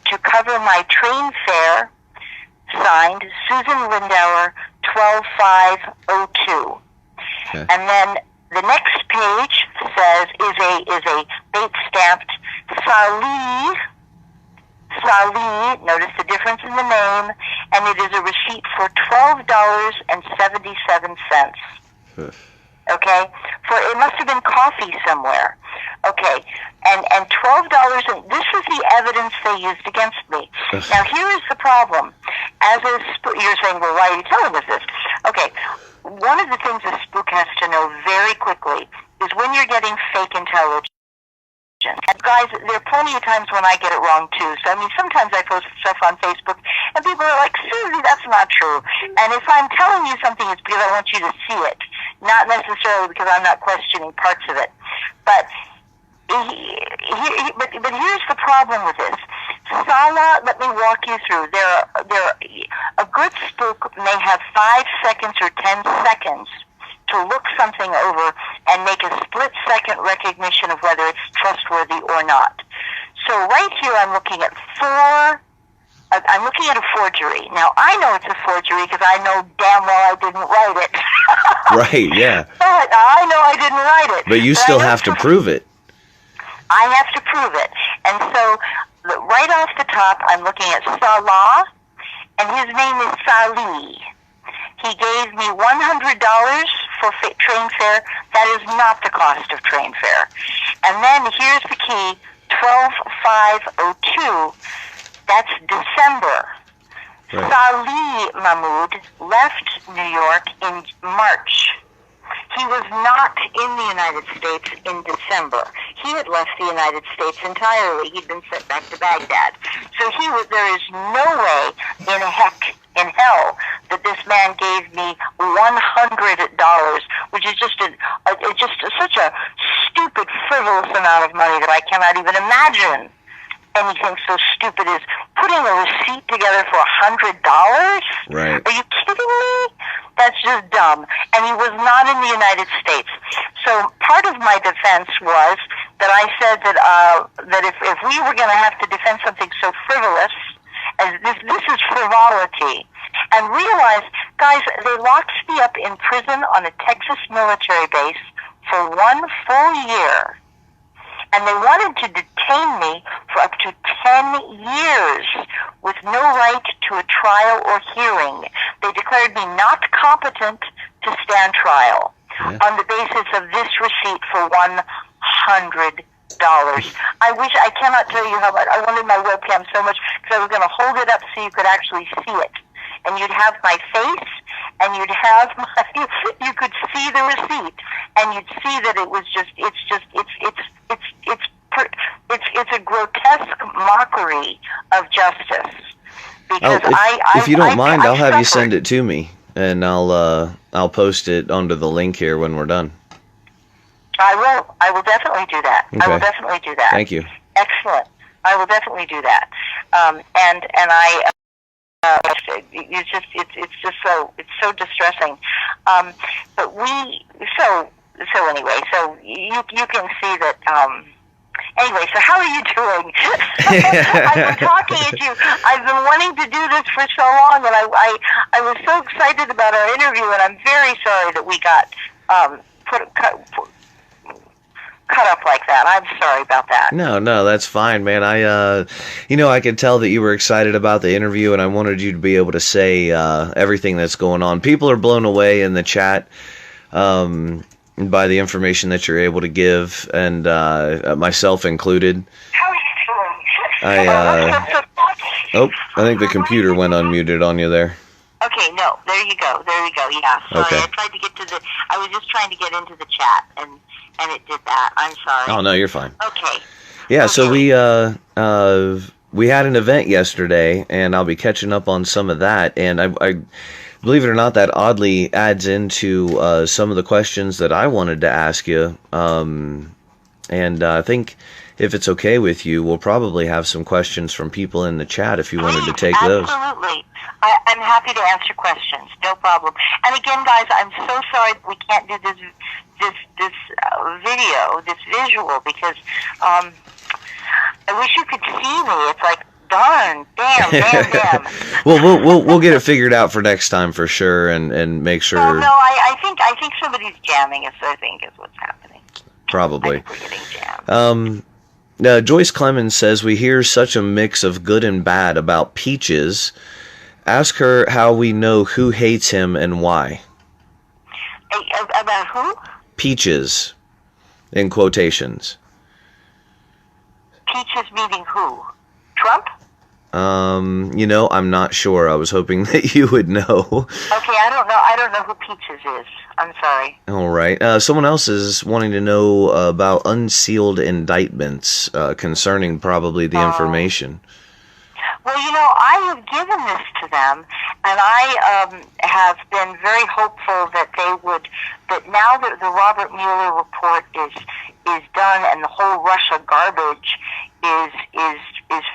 to cover my train fare. Signed, Susan Lindauer, 12502. Okay. And then the next page says is a bait stamped Sali. Sali, notice the difference in the name, and it is a receipt for $12.77. Okay? For it must have been coffee somewhere. Okay. And $12, and this is the evidence they used against me. Now here is the problem. As a you're saying, well, why are you telling us this? Okay. One of the things a spook has to know very quickly is when you're getting fake intelligence. And guys, there are plenty of times when I get it wrong too. So I mean, sometimes I post stuff on Facebook, and people are like, "Susie, that's not true." And if I'm telling you something, it's because I want you to see it, not necessarily because I'm not questioning parts of it. But here's the problem with this. Sala, let me walk you through. A good spook may have 5 seconds or 10 seconds to look something over and make a split-second recognition of whether it's trustworthy or not. So right here I'm looking at a forgery. Now, I know it's a forgery because I know damn well I didn't write it. Right, yeah. But I know I didn't write it. But you still have to prove it. I have to prove it. And so right off the top, I'm looking at Salah, and his name is Salih. He gave me $100 for train fare. That is not the cost of train fare. And then here's the key, 12/5/02. That's December. Right. Salih Mahmoud left New York in March. He was not in the United States in December. He had left the United States entirely. He'd been sent back to Baghdad. So there is no way in hell that this man gave me $100, which is just such a stupid, frivolous amount of money that I cannot even imagine anything so stupid as putting a receipt together for $100. Right. Are you kidding me? That's just dumb. And he was not in the United States. So part of my defense was that I said that if we were going to have to defend something so frivolous as this is frivolity. And realize, guys, they locked me up in prison on a Texas military base for 1 full year. And they wanted to detain me for up to 10 years with no right to a trial or hearing. They declared me not competent to stand trial on the basis of this receipt for $100. I cannot tell you how much. I wanted my webcam so much because I was going to hold it up so you could actually see it. And you'd have my face, and you could see the receipt, and you'd see that it's a grotesque mockery of justice. Because if you don't mind, I'll have you send it to me, and I'll post it onto the link here when we're done. I will definitely do that. Okay. I will definitely do that. Thank you. Excellent. I will definitely do that. It's so distressing. But anyway, so you can see that. Anyway, so how are you doing? I've been talking at you. I've been wanting to do this for so long, and I was so excited about our interview, and I'm very sorry that we got cut up like that. I'm sorry about that. No, that's fine, man. I could tell that you were excited about the interview, and I wanted you to be able to say everything that's going on. People are blown away in the chat by the information that you're able to give, and myself included. How are you doing? I think the computer went unmuted on you there. Okay, no, there you go. Yeah, sorry. Okay. I was just trying to get into the chat, and it did that. I'm sorry. Oh, no, you're fine. Okay. Yeah, okay. So we had an event yesterday, and I'll be catching up on some of that, and I believe it or not, that oddly adds into some of the questions that I wanted to ask you, and I think if it's okay with you, we'll probably have some questions from people in the chat if you wanted to take those. Absolutely. I'm happy to answer questions. No problem. And again, guys, I'm so sorry that we can't do this visual, because I wish you could see me. It's like Darn, damn. Well, we'll get it figured out for next time for sure, and make sure. No, I think somebody's jamming us. I think is what's happening. Probably. I think we're getting jammed. Joyce Clemens says we hear such a mix of good and bad about Peaches. Ask her how we know who hates him and why. About who? Peaches, in quotations. Peaches meaning who? Trump? I'm not sure. I was hoping that you would know. Okay, I don't know who Peaches is. I'm sorry. All right. Someone else is wanting to know about unsealed indictments concerning probably the information. Well, I have given this to them, and I have been very hopeful that that now that the Robert Mueller report is done and the whole Russia garbage is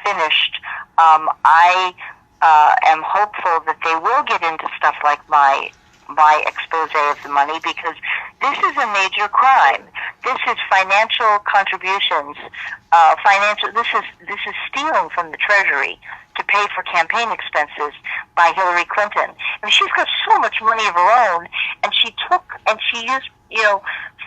finished, I am hopeful that they will get into stuff like my expose of the money, because this is a major crime. This is financial contributions. This is stealing from the Treasury to pay for campaign expenses by Hillary Clinton. I mean, she's got so much money of her own, and she used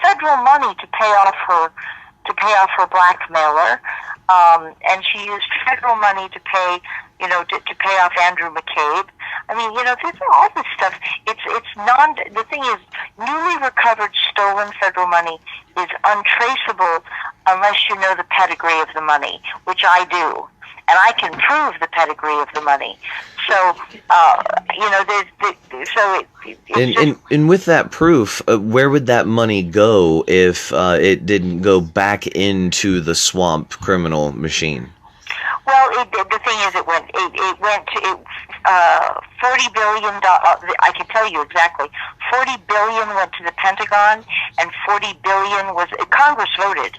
federal money to pay off her blackmailer, and she used federal money to pay to pay off Andrew McCabe. I mean, there's all this stuff. The thing is, newly recovered stolen federal money is untraceable unless you know the pedigree of the money, which I do. And I can prove the pedigree of the money. So, and with that proof, where would that money go if it didn't go back into the swamp criminal machine? Well, the thing is, it went to $40 billion. I can tell you exactly. $40 billion went to the Pentagon, and $40 billion was Congress voted.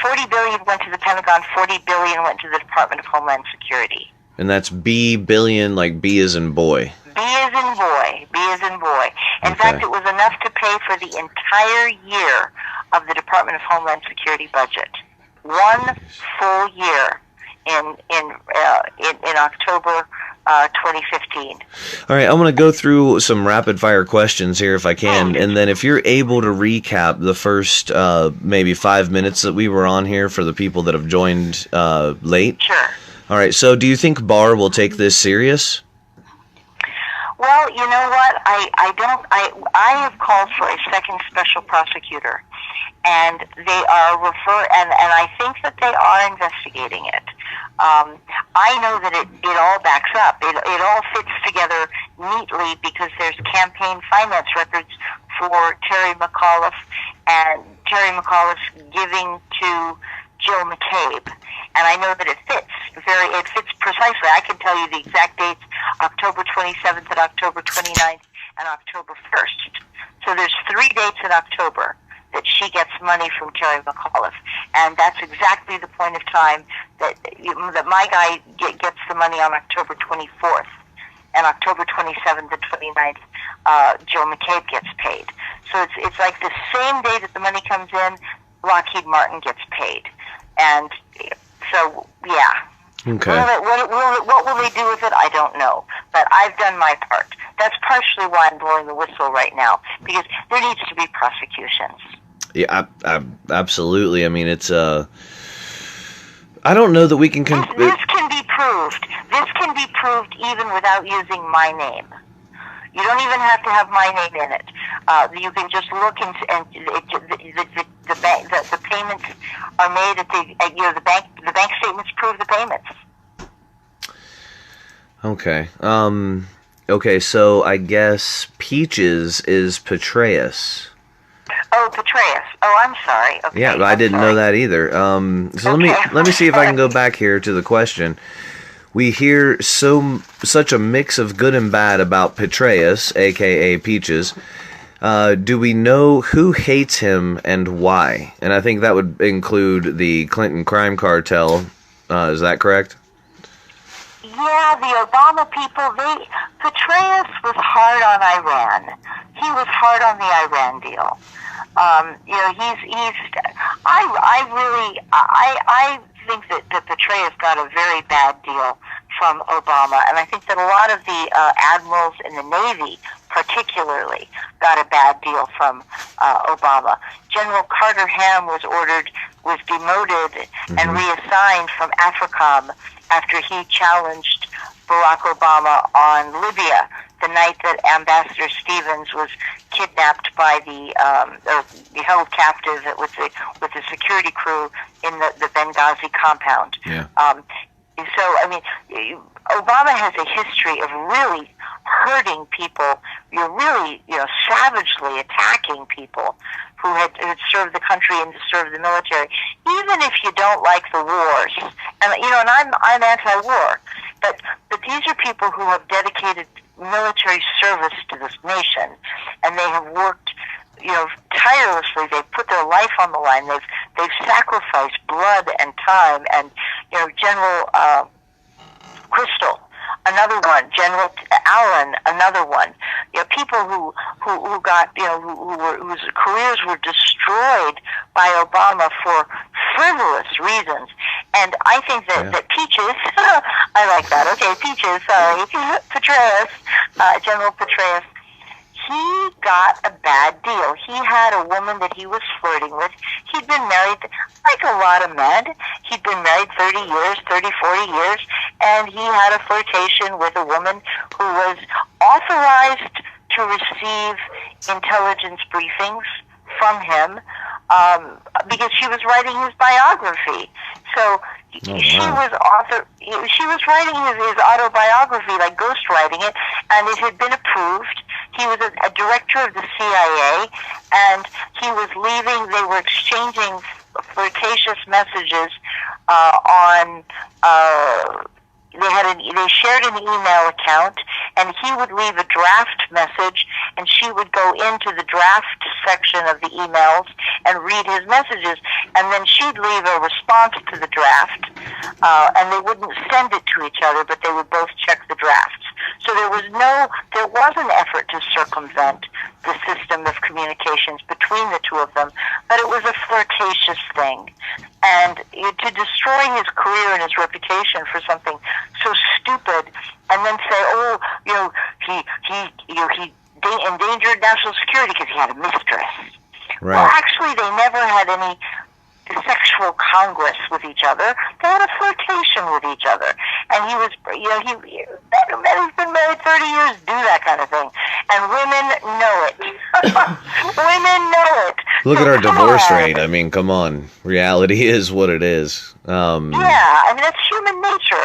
$40 billion went to the Pentagon. $40 billion went to the Department of Homeland Security. And that's B billion, like B as in boy. B as in boy. B as in boy. In fact, it was enough to pay for the entire year of the Department of Homeland Security budget. 1 full year in October 2015. All right, I'm going to go through some rapid fire questions here if I can, and then if you're able to recap the first maybe 5 minutes that we were on here for the people that have joined late. Sure. All right, so do you think Barr will take this serious? Well, you know what? I have called for a second special prosecutor, and they are and I think that they are investigating it. I know that it all backs up. It all fits together neatly because there's campaign finance records for Terry McAuliffe, and Terry McAuliffe giving to Jill McCabe. And I know that it fits precisely. I can tell you the exact dates: October 27th and October 29th and October 1st. So there's 3 dates in October that she gets money from Terry McAuliffe, and that's exactly the point of time that my guy gets the money on October 24th, and October 27th and 29th, Jill McCabe gets paid. So it's like the same day that the money comes in, Lockheed Martin gets paid, and so yeah. Okay. What will they do with it? I don't know, but I've done my part. That's partially why I'm blowing the whistle right now, because there needs to be prosecutions. Yeah, absolutely. I mean, it's I don't know that we can. This can be proved. This can be proved even without using my name. You don't even have to have my name in it. You can just look and the payments are made at the bank. The bank statements prove the payments. Okay. Okay. So I guess Peaches is Petraeus. Oh, Petraeus. Oh, I'm sorry. Okay, yeah, I didn't know that either. So let me see if I can go back here to the question. We hear such a mix of good and bad about Petraeus, aka Peaches. Do we know who hates him and why? And I think that would include the Clinton crime cartel. Is that correct? Yeah, the Obama people, Petraeus was hard on Iran. He was hard on the Iran deal. I think that Petraeus got a very bad deal from Obama, and I think that a lot of the admirals in the Navy, particularly, got a bad deal from Obama. General Carter Ham was demoted and reassigned from AFRICOM after he challenged Barack Obama on Libya the night that Ambassador Stevens was kidnapped by held captive with the security crew in the Benghazi compound. Yeah. So, I mean, Obama has a history of really hurting people, really, savagely attacking people who had served the country and served the military, even if you don't like the wars. And, and I'm anti-war, but these are people who have dedicated military service to this nation, and they have worked, tirelessly. They've put their life on the line. They've sacrificed blood and time. And General Crystal, another one. General Allen, another one. People who got whose careers were destroyed by Obama for frivolous reasons. And I think that Peaches, I like that. Okay, Peaches. Sorry, Petraeus, General Petraeus. He got a bad deal. He had a woman that he was flirting with. He'd been married, like a lot of men. He'd been married 30 years, 30, 40 years, and he had a flirtation with a woman who was authorized to receive intelligence briefings from him because she was writing his biography. So she was writing his autobiography, like ghostwriting it, and it had been approved. He was a director of the CIA, and he was leaving. They were exchanging flirtatious messages on. They shared an email account, and he would leave a draft message, and she would go into the draft section of the emails and read his messages, and then she'd leave a response to the draft, and they wouldn't send it to each other, but they would both check the drafts. So there was an effort to circumvent the system of communications between the two of them, but it was a flirtatious thing. And to destroy his career and his reputation for something so stupid, and then say, he endangered national security because he had a mistress. Right. Well, actually, they never had any sexual congress with each other. They had a flirtation with each other. And he was, men who've been married 30 years do that kind of thing. And women know it. Women know it. Look So at our come divorce on. rate. I mean, come on. Reality is what it is. Yeah, I mean, that's human nature.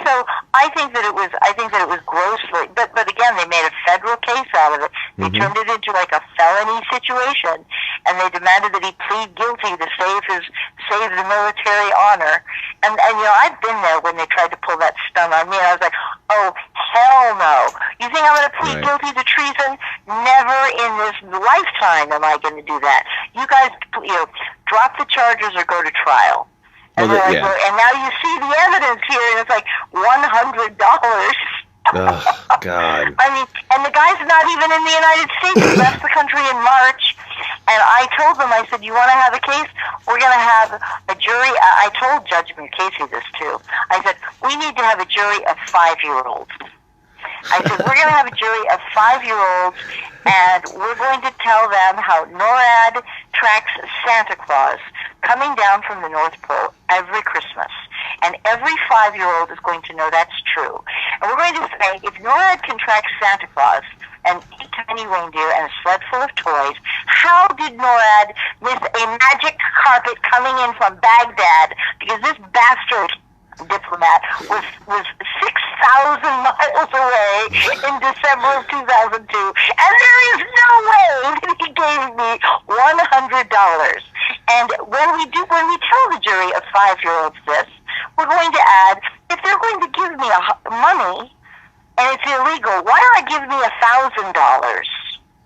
So I think that it was grossly, but again, they made a federal case out of it. They turned it into like a felony situation, and they demanded that he plead guilty to save the military honor. And I've been there when they tried to pull that stunt on me, and I was like, oh, hell no. You think I'm going to plead guilty to treason? Never in this lifetime am I going to do that. You guys, drop the charges or go to trial. And, Well, and now you see the evidence here, and it's like $100. Oh, God. I mean, and the guy's not even in the United States. He left the country in March. And I told them, I said, you want to have a case? We're going to have a jury. I told Judge Mukasey this, too. I said, we need to have a jury of 5-year-olds. I said, we're going to have a jury of 5-year-olds, and we're going to tell them how NORAD tracks Santa Claus coming down from the North Pole every Christmas. And every 5-year-old is going to know that's true. And we're going to say, if NORAD can track Santa Claus and 8 tiny reindeer and a sled full of toys, how did NORAD miss a magic carpet coming in from Baghdad? Because this bastard diplomat was 6,000 miles away in December of 2002, and there is no way that he gave me $100. And when we tell the jury of 5-year-olds this, we're going to add, if they're going to give me money and it's illegal, why don't I give me $1,000?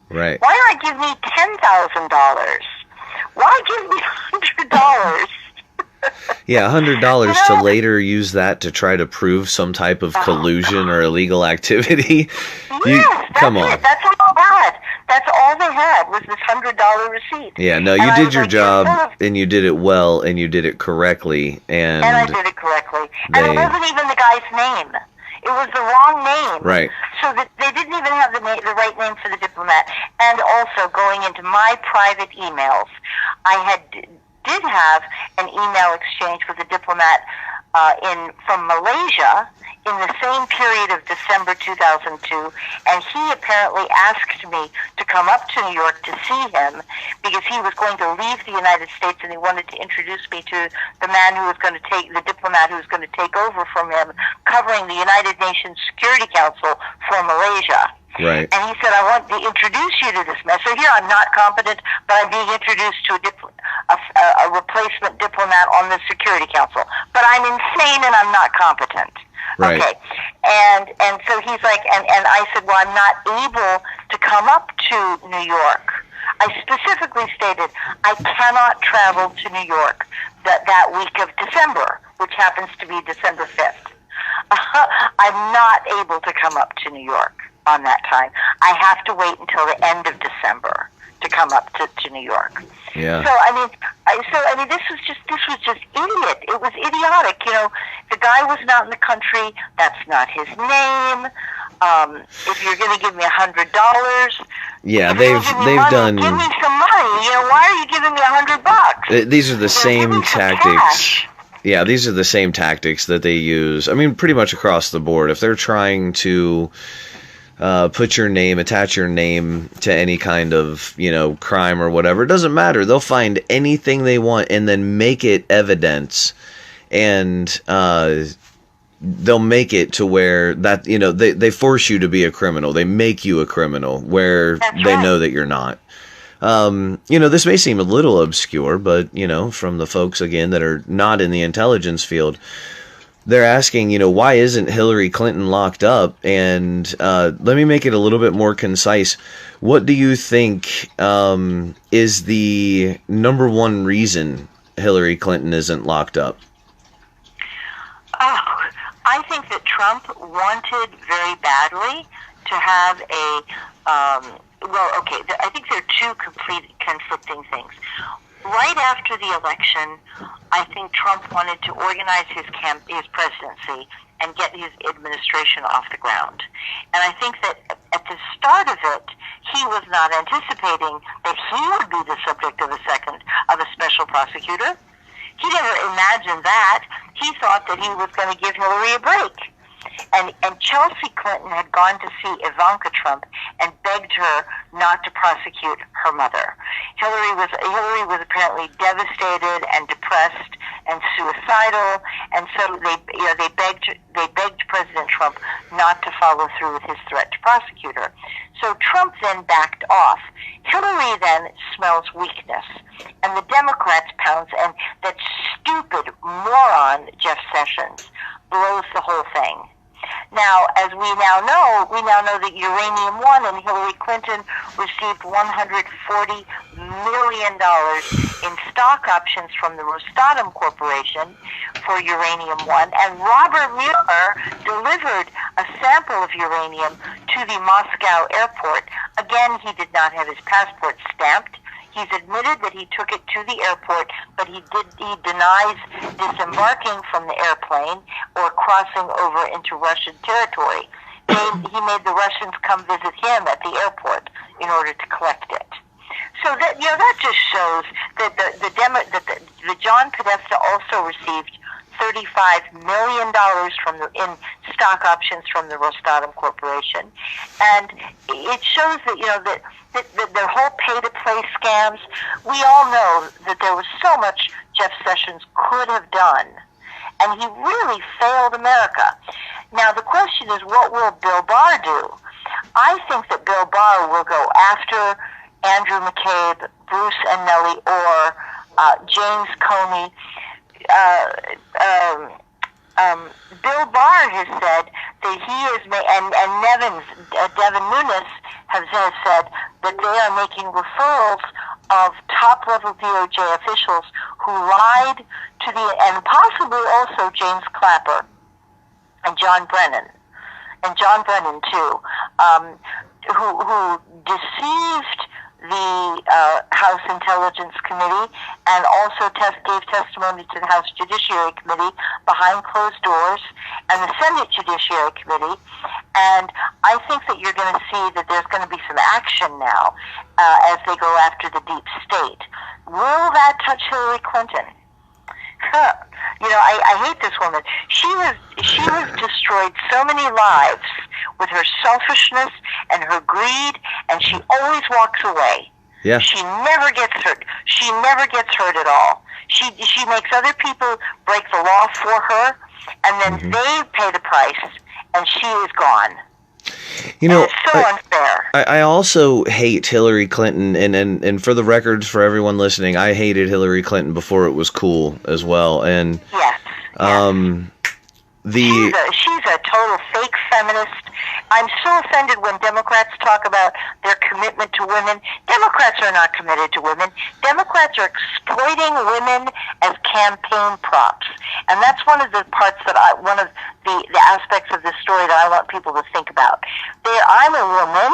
Right. Why don't I give me $10,000? Why give me $100? Yeah, $100 to later use that to try to prove some type of collusion or illegal activity. Yes, Come on. That's all bad. That's all they had was this $100 receipt. Yeah, no, And you I did was your like, job, and you did it well, and you did it correctly, and I and did it correctly. And it wasn't even the guy's name. It was the wrong name. right. So that they didn't even have the right name for the diplomat. And also, going into my private emails, I did have an email exchange with a diplomat from Malaysia in the same period of December 2002, and he apparently asked me to come up to New York to see him because he was going to leave the United States, and he wanted to introduce me to the man who was going to the diplomat who was going to take over from him, covering the United Nations Security Council for Malaysia. Right. And he said, I want to introduce you to this man. So here I'm not competent, but I'm being introduced to a replacement diplomat on the Security Council. But I'm insane and I'm not competent. Right. Okay. And so he's like, and I said, well, I'm not able to come up to New York. I specifically stated I cannot travel to New York that week of December, which happens to be December 5th. I'm not able to come up to New York on that time. I have to wait until the end of December to come up to New York. Yeah. So I mean, this was just idiot. It was idiotic. You know, the guy was not in the country. That's not his name. If you're going to give me $100, yeah, they've done. Give me some money. You know, why are you giving me $100? These are the same tactics. Yeah, these are the same tactics that they use. I mean, pretty much across the board. If they're trying to attach your name to any kind of, crime or whatever, it doesn't matter. They'll find anything they want and then make it evidence, and they'll make it to where that, they force you to be a criminal. They make you a criminal where they know that you're not. This may seem a little obscure, but, from the folks, again, that are not in the intelligence field, they're asking, why isn't Hillary Clinton locked up? And let me make it a little bit more concise. What do you think is the number one reason Hillary Clinton isn't locked up? Oh, I think that Trump wanted very badly to have I think there are two conflicting things. Right after the election, I think Trump wanted to organize his presidency and get his administration off the ground. And I think that at the start of it, he was not anticipating that he would be the subject of a special prosecutor. He never imagined that. He thought that he was going to give Hillary a break. And Chelsea Clinton had gone to see Ivanka Trump and begged her not to prosecute her mother. Hillary was apparently devastated and depressed and suicidal, and so they begged President Trump not to follow through with his threat to prosecute her. So Trump then backed off. Hillary then smells weakness, and the Democrats pounce, and that stupid moron Jeff Sessions blows the whole thing. Now, as we now know that Uranium One and Hillary Clinton received $140 million in stock options from the Rosatom Corporation for Uranium One, and Robert Mueller delivered a sample of uranium to the Moscow airport. Again, he did not have his passport stamped. He's admitted that he took it to the airport, but he denies disembarking from the airplane or crossing over into Russian territory. He made the Russians come visit him at the airport in order to collect it. So that just shows that the John Podesta also received $35 million in stock options from the Rosatom Corporation, and it shows that that their whole pay-to-play scams. We all know that there was so much Jeff Sessions could have done, and he really failed America. Now the question is, what will Bill Barr do? I think that Bill Barr will go after Andrew McCabe, Bruce and Nellie Orr, James Comey. Bill Barr has said that he is, and Devin Nunes has said that they are making referrals of top-level DOJ officials who lied to and possibly also James Clapper and John Brennan too, who deceived the House Intelligence Committee and also gave testimony to the House Judiciary Committee behind closed doors and the Senate Judiciary Committee. And I think that you're going to see that there's going to be some action now as they go after the deep state. Will that touch Hillary Clinton? You know, I hate this woman. She has destroyed so many lives with her selfishness and her greed, and she always walks away. Yeah. She never gets hurt. She never gets hurt at all. She makes other people break the law for her, and then they pay the price, and she is gone. You know, and it's so unfair. I also hate Hillary Clinton, and for the records, for everyone listening, I hated Hillary Clinton before it was cool as well. And yes. She's a total fake feminist. I'm so offended when Democrats talk about their commitment to women. Democrats are not committed to women. Democrats are exploiting women as campaign props. And that's one of the parts that one of the aspects of this story that I want people to think about. I'm a woman,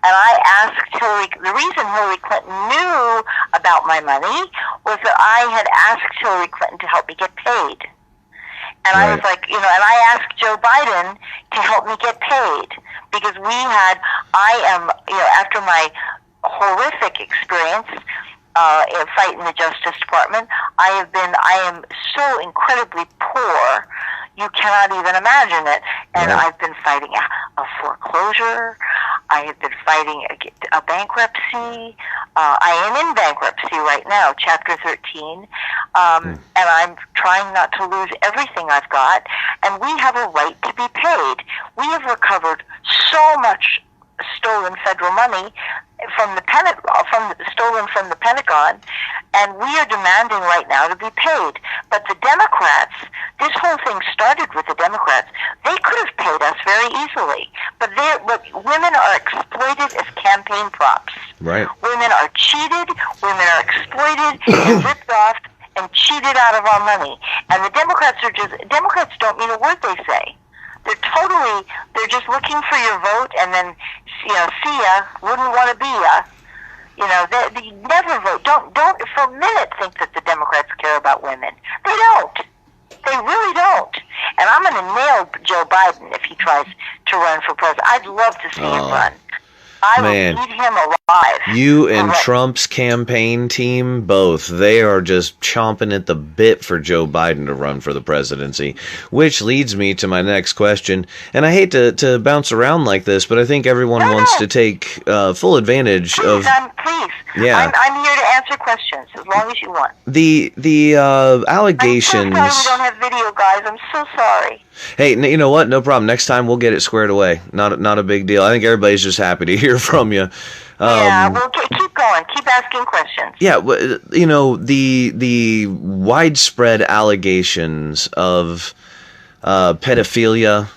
and I asked the reason Hillary Clinton knew about my money was that I had asked Hillary Clinton to help me get paid. And I was like, and I asked Joe Biden to help me get paid because after my horrific experience in fighting the Justice Department, I am so incredibly poor, you cannot even imagine it. And I've been fighting a foreclosure. I have been fighting a bankruptcy. I am in bankruptcy right now, Chapter 13. And I'm trying not to lose everything I've got. And we have a right to be paid. We have recovered so much stolen federal money stolen from the Pentagon, and we are demanding right now to be paid. But the Democrats, this whole thing started with the Democrats. They could have paid us very easily, but women are exploited as campaign props. Right. Women are cheated. Women are exploited and ripped off and cheated out of our money. And the Democrats don't mean a word they say. They're just looking for your vote, and then, see ya, wouldn't want to be ya. They never vote. Don't for a minute think that the Democrats care about women. They don't. They really don't. And I'm going to nail Joe Biden if he tries to run for president. I'd love to see him run. I will eat him alive. You and Trump's campaign team, both, they are just chomping at the bit for Joe Biden to run for the presidency, which leads me to my next question. And I hate to bounce around like this, but I think everyone wants to take full advantage of... Please. Yeah. I'm here to answer questions as long as you want. The allegations... I'm so sorry we don't have video, guys. I'm so sorry. Hey, you know what? No problem. Next time we'll get it squared away. Not a big deal. I think everybody's just happy to hear from you. Well, keep going. Keep asking questions. Yeah, the widespread allegations of pedophilia,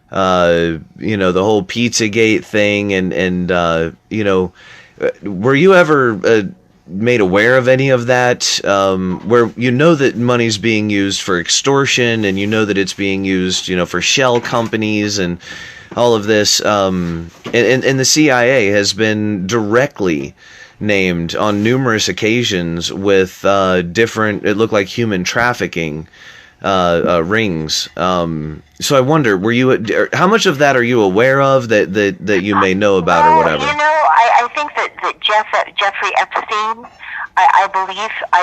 the whole Pizzagate thing, and were you ever made aware of any of that, where that money's being used for extortion, and that it's being used for shell companies and all of this, and the CIA has been directly named on numerous occasions with different, it looked like human trafficking rings. So I wonder, how much of that are you aware of that you may know about or whatever? I think that Jeffrey Epstein, I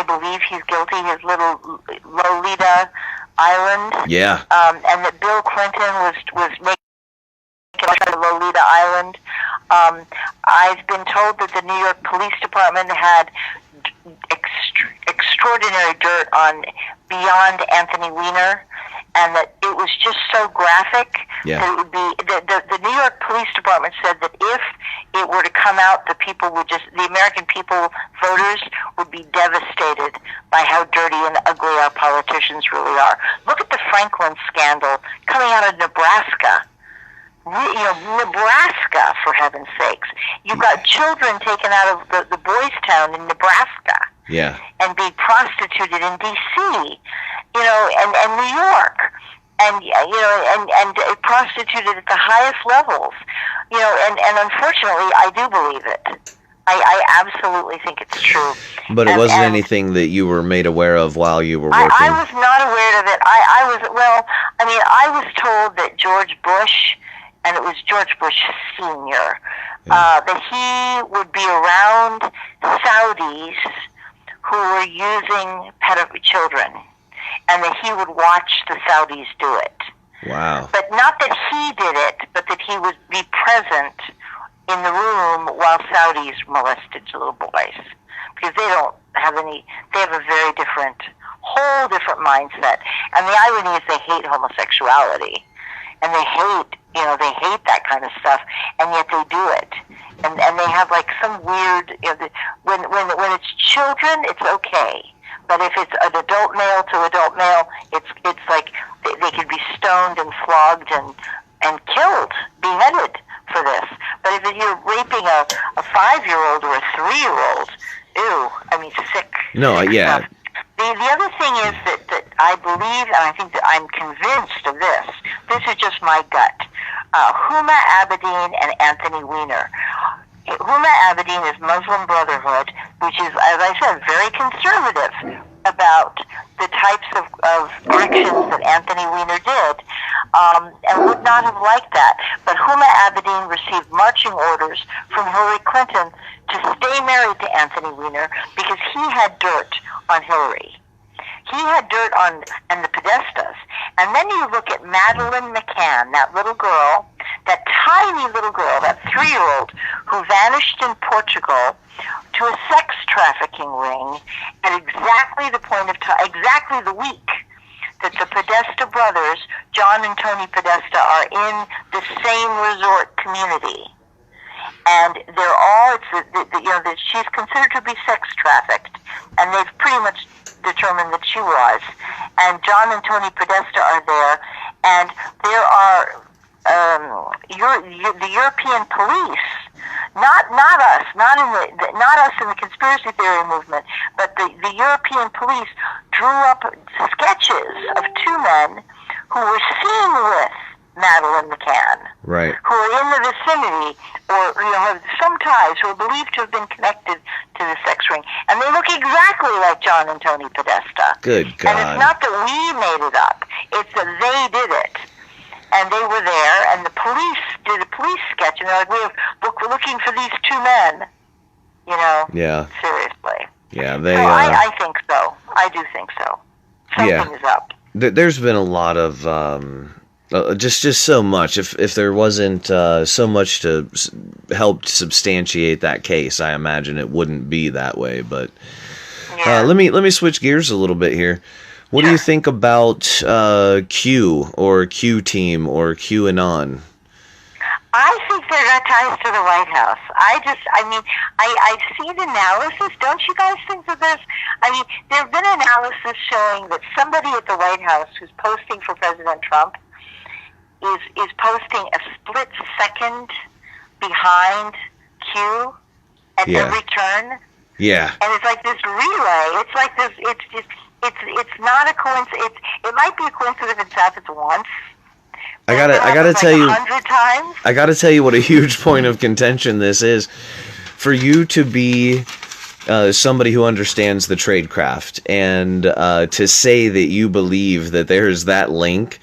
believe he's guilty. His little Lolita Island. Yeah. And that Bill Clinton was making Lolita Island. I've been told that the New York Police Department had extraordinary dirt on beyond Anthony Weiner, and that it was just so graphic that it would be the New York Police Department said that if it were to come out, the American people, voters, would be devastated by how dirty and ugly our politicians really are. Look at the Franklin scandal coming out of Nebraska. Nebraska, for heaven's sakes. You've got children taken out of the boys' town in Nebraska. Yeah. And being prostituted in D.C., and New York. and prostituted at the highest levels, and unfortunately, I do believe it. I absolutely think it's true. But it wasn't anything that you were made aware of while you were working? I was not aware of it. I was told that George Bush, and it was George Bush Sr., that he would be around Saudis who were using children, and that he would watch the Saudis do it. Wow. But not that he did it, but that he would be present in the room while Saudis molested little boys. Because they have a very whole different mindset. And the irony is they hate homosexuality. And they hate that kind of stuff, and yet they do it. And they have like some weird, when it's children, it's okay. But if it's an adult male to adult male, it's like they could be stoned and flogged and killed, beheaded for this. But if you're raping a 5-year-old or a 3-year-old, ew, sick. No, sick yeah. Stuff. The other thing is that I believe, and I think that I'm convinced of this. This is just my gut. Huma Abedin and Anthony Weiner. Huma Abedin is Muslim Brotherhood, which is, as I said, very conservative about the types of actions that Anthony Weiner did, and would not have liked that. But Huma Abedin received marching orders from Hillary Clinton to stay married to Anthony Weiner because he had dirt on Hillary. He had dirt on and the Podestas. And then you look at Madeleine McCann, that little girl, that tiny little girl, that 3-year-old who vanished in Portugal to a sex trafficking ring at exactly the point of time, exactly the week that the Podesta brothers, John and Tony Podesta, are in the same resort community. And they're all, she's considered to be sex trafficked, and they've pretty much determined that she was. And John and Tony Podesta are there, and there are the European police, not us, not us in the conspiracy theory movement, but the European police drew up sketches of 2 men who were seen with Madeleine McCann, right, who are in the vicinity, or have some ties, who are believed to have been connected to the sex ring, and they look exactly like John and Tony Podesta. Good God! And it's not that we made it up; it's that they did it, and they were there, and the police did a police sketch, and they're like, we're looking for these 2 men, Yeah. Seriously. Yeah, So I think so. I do think so. Something is up. There's been a lot of just so much. If there wasn't so much to help substantiate that case, I imagine it wouldn't be that way. But let me switch gears a little bit here. What do you think about Q or Q Team or QAnon? I think there are ties to the White House. I've seen analysis. Don't you guys think that there have been analysis showing that somebody at the White House who's posting for President Trump is posting a split second behind Q at every turn. Yeah. And it's like this relay. It's like this. It's not a coincidence. It might be a coincidence if it happens once. I gotta tell you, 100 times. I gotta tell you what a huge point of contention this is. For you to be somebody who understands the tradecraft and to say that you believe that there's that link,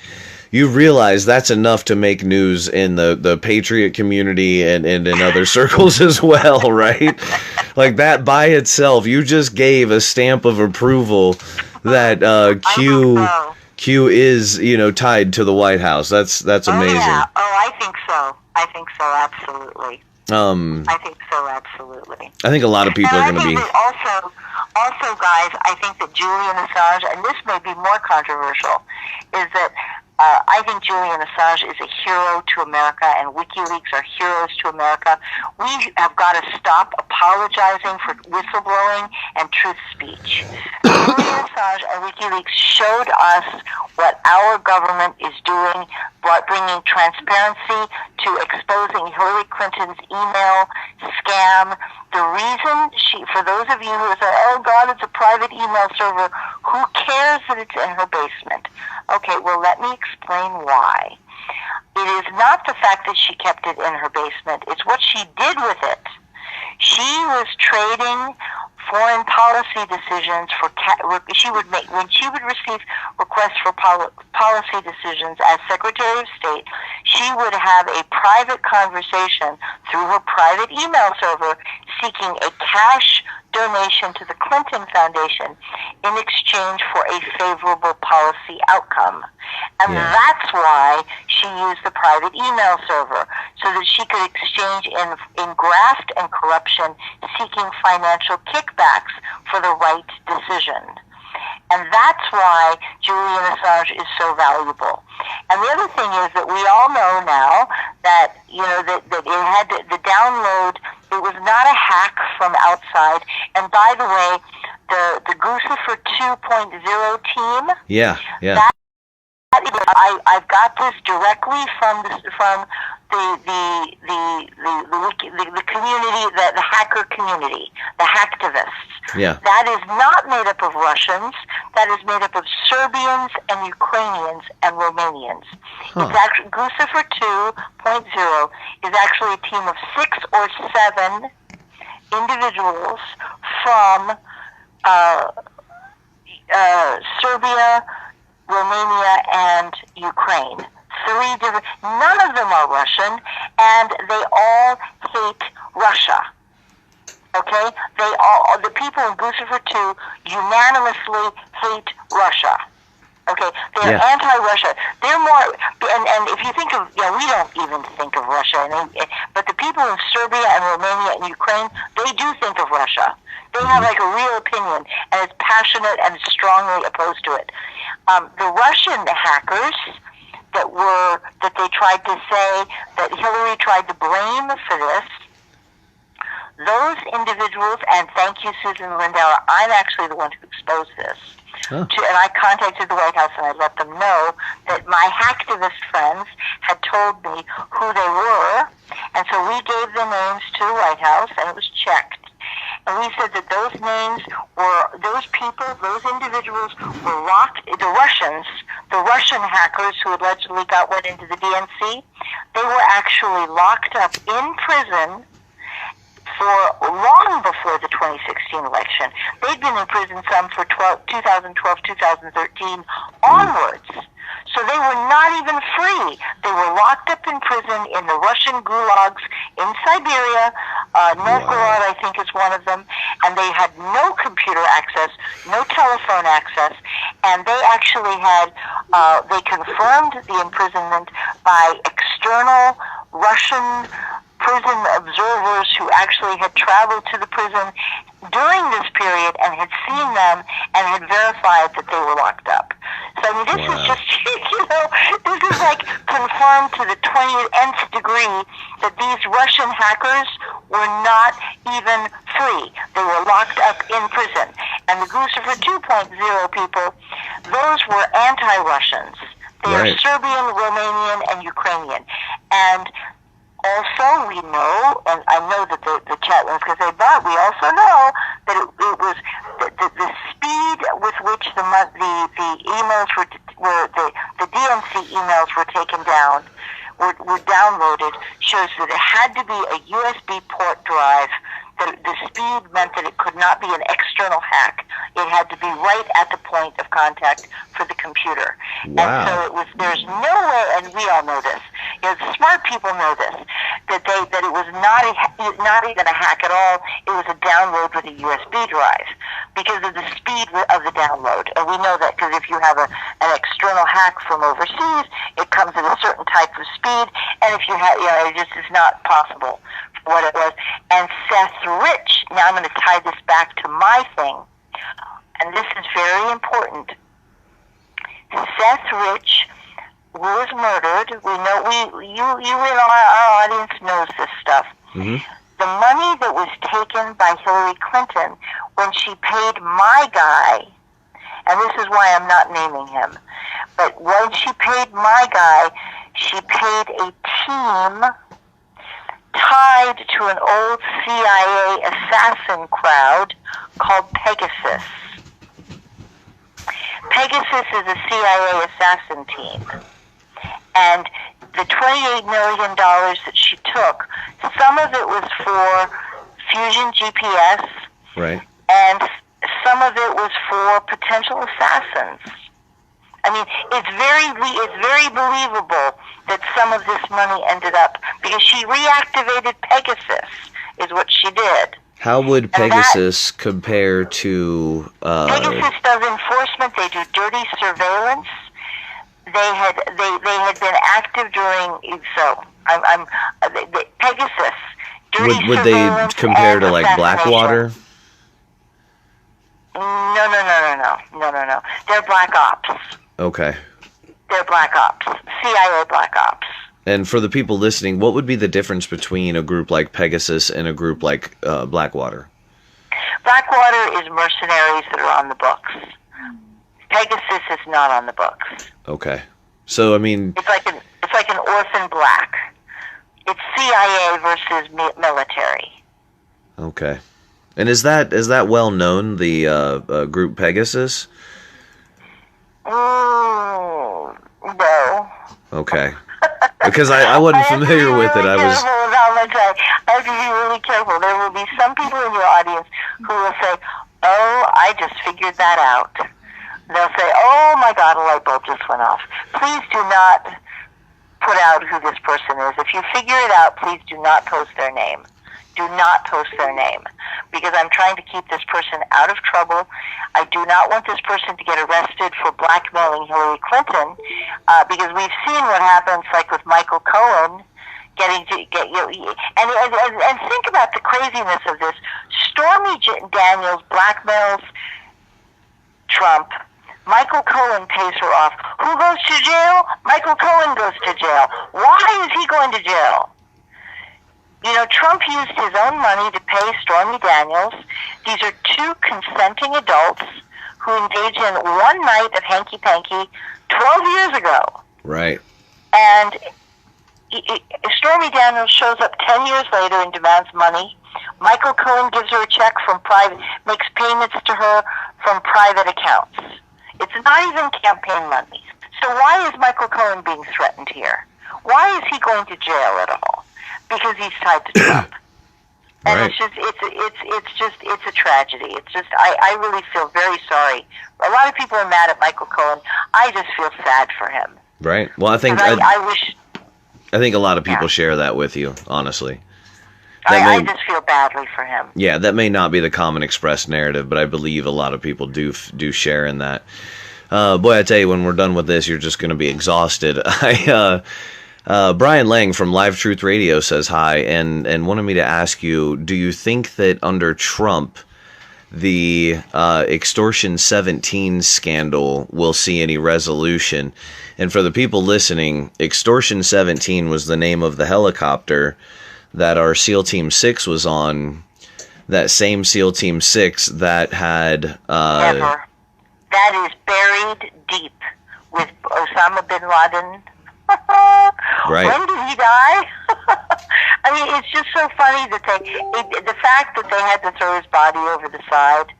you realize that's enough to make news in the Patriot community and in other circles as well, right? Like that by itself, you just gave a stamp of approval that Q is, tied to the White House. That's amazing. Yeah. I think so. Absolutely. I think so. Absolutely. I think a lot of people are going to be. Also, guys, I think that Julian Assange, and this may be more controversial, is that I think Julian Assange is a hero to America, and WikiLeaks are heroes to America. We have got to stop apologizing for whistleblowing and truth speech. Julian Assange and WikiLeaks showed us what our government is doing, bringing transparency to exposing Hillary Clinton's email scam. The reason for those of you who say, oh God, it's a private email server, who Who cares that it's in her basement? Okay, well, let me explain why. It is not the fact that she kept it in her basement. It's what she did with it. She was trading foreign policy decisions for she would make when she would receive requests for policy decisions as Secretary of State. She would have a private conversation through her private email server seeking a cash donation to the Clinton Foundation in exchange for a favorable policy outcome. And that's why she used the private email server, so that she could exchange in graft and corruption, seeking financial kickbacks for the right decision. And that's why Julian Assange is so valuable. And the other thing is that we all know now that, that it had the download, it was not a hack from outside. And by the way, the Guccifer 2.0 team. Yeah. I've got this directly from the community, the hacker community, the hacktivists. Yeah. That is not made up of Russians. That is made up of Serbians and Ukrainians and Romanians. Huh. It's actually Guccifer 2.0 is actually a team of 6 or 7 individuals from Serbia, Romania, and Ukraine. 3 different. None of them are Russian, and they all hate Russia. Okay, the people in Guccifer 2 unanimously hate Russia. Okay, they're anti-Russia. They're more, and if you think of, we don't even think of Russia, but the people in Serbia and Romania and Ukraine, they do think of Russia. They have like a real opinion, and it's passionate and strongly opposed to it. The Russian hackers that they tried to say that Hillary tried to blame for this, those individuals, and thank you, Susan Lindauer, I'm actually the one who exposed this. And I contacted the White House and I let them know that my hacktivist friends had told me who they were, and so we gave the names to the White House and it was checked. And we said that those names were, those people, those individuals were locked, the Russian hackers who allegedly went into the DNC, they were actually locked up in prison for long before the 2016 election. They'd been in prison some for 2012, 2013 onwards. So they were not even free. They were locked up in prison in the Russian gulags in Siberia. Novgorod, I think, is one of them. And they had no computer access, no telephone access. And they actually had, they confirmed the imprisonment by external Russian prison observers who actually had traveled to the prison during this period and had seen them and had verified that they were locked up. So, I mean, this is just, this is like confirmed to the 20th degree that these Russian hackers were not even free. They were locked up in prison. And the Guccifer 2.0 people, those were anti-Russians. They are Serbian, Romanian, and Ukrainian. And also, we know, and I know that the chat rooms can say, but we also know that it was the speed with which the emails were the DNC emails were taken down, were downloaded, shows that it had to be a USB port drive. The speed meant that it could not be an external hack. It had to be right at the point of contact for the computer. Wow. And so there's no way, and we all know this, the smart people know this, that it was not even a hack at all. It was a download with a USB drive because of the speed of the download. And we know that because if you have an external hack from overseas, it comes at a certain type of speed, and if you have, it just is not possible for what it was. And Seth Rich, now I'm going to tie this back to my thing, and this is very important. Seth Rich was murdered. We know, you in our audience knows this stuff. Mm-hmm. The money that was taken by Hillary Clinton when she paid my guy, and this is why I'm not naming him, but when she paid my guy, she paid a team tied to an old CIA assassin crowd called Pegasus. Pegasus is a CIA assassin team. And the $28 million that she took, some of it was for Fusion GPS, Right. and some of it was for potential assassins. I mean, it's very believable that some of this money ended up, because she reactivated Pegasus, is what she did. How would Pegasus compare to... Pegasus does enforcement. They do dirty surveillance. They had been active during... So, Pegasus, dirty would they surveillance compare and to, like, assassination. Blackwater? No. They're Black Ops. Okay. They're Black Ops. CIA Black Ops. And for the people listening, what would be the difference between a group like Pegasus and a group like Blackwater? Blackwater is mercenaries that are on the books. Pegasus is not on the books. Okay. So, I mean... It's like an orphan black. It's CIA versus military. Okay. And is that well known, the group Pegasus? No. Okay. Because I wasn't familiar with it. I was... I have to be really careful. There will be some people in your audience who will say, "Oh, I just figured that out." They'll say, "Oh my God, a light bulb just went off." Please do not put out who this person is. If you figure it out, please do not post their name. Do not post their name, because I'm trying to keep this person out of trouble. I do not want this person to get arrested for blackmailing Hillary Clinton, because we've seen what happens, like with Michael Cohen, and think about the craziness of this. Stormy Daniels blackmails Trump. Michael Cohen pays her off. Who goes to jail? Michael Cohen goes to jail. Why is he going to jail? You know, Trump used his own money to pay Stormy Daniels. These are two consenting adults who engaged in one night of hanky-panky 12 years ago. Right. And Stormy Daniels shows up 10 years later and demands money. Michael Cohen gives her a check from makes payments to her from private accounts. It's not even campaign money. So why is Michael Cohen being threatened here? Why is he going to jail at all? Because he's tied to Trump. And Right. it's a tragedy. It's just, I really feel very sorry. A lot of people are mad at Michael Cohen. I just feel sad for him. Right. Well, I think I think a lot of people share that with you, honestly. I just feel badly for him. Yeah, that may not be the common expressed narrative, but I believe a lot of people do share in that. Boy, I tell you, when we're done with this, you're just going to be exhausted. Brian Lang from Live Truth Radio says hi and wanted me to ask you, do you think that under Trump, the Extortion 17 scandal will see any resolution? And for the people listening, Extortion 17 was the name of the helicopter that our SEAL Team 6 was on, that same SEAL Team 6 that had... Never. That is buried deep with Osama bin Laden. Right. When did he die? I mean, it's just so funny that the fact that they had to throw his body over the side,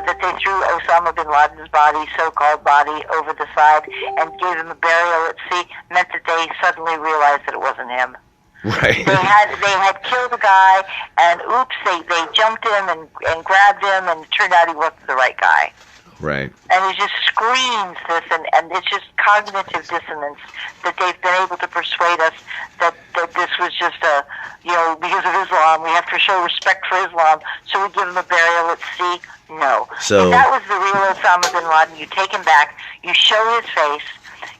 that they threw Osama bin Laden's body, so-called body, over the side and gave him a burial at sea, meant that they suddenly realized that it wasn't him. Right. They had killed a guy, and oops, they jumped him and grabbed him, and it turned out he wasn't the right guy. Right. And it just screams this, and it's just cognitive dissonance that they've been able to persuade us that this was just because of Islam, we have to show respect for Islam, so we give him a burial at sea. No. So, if that was the real Osama bin Laden, you take him back, you show his face,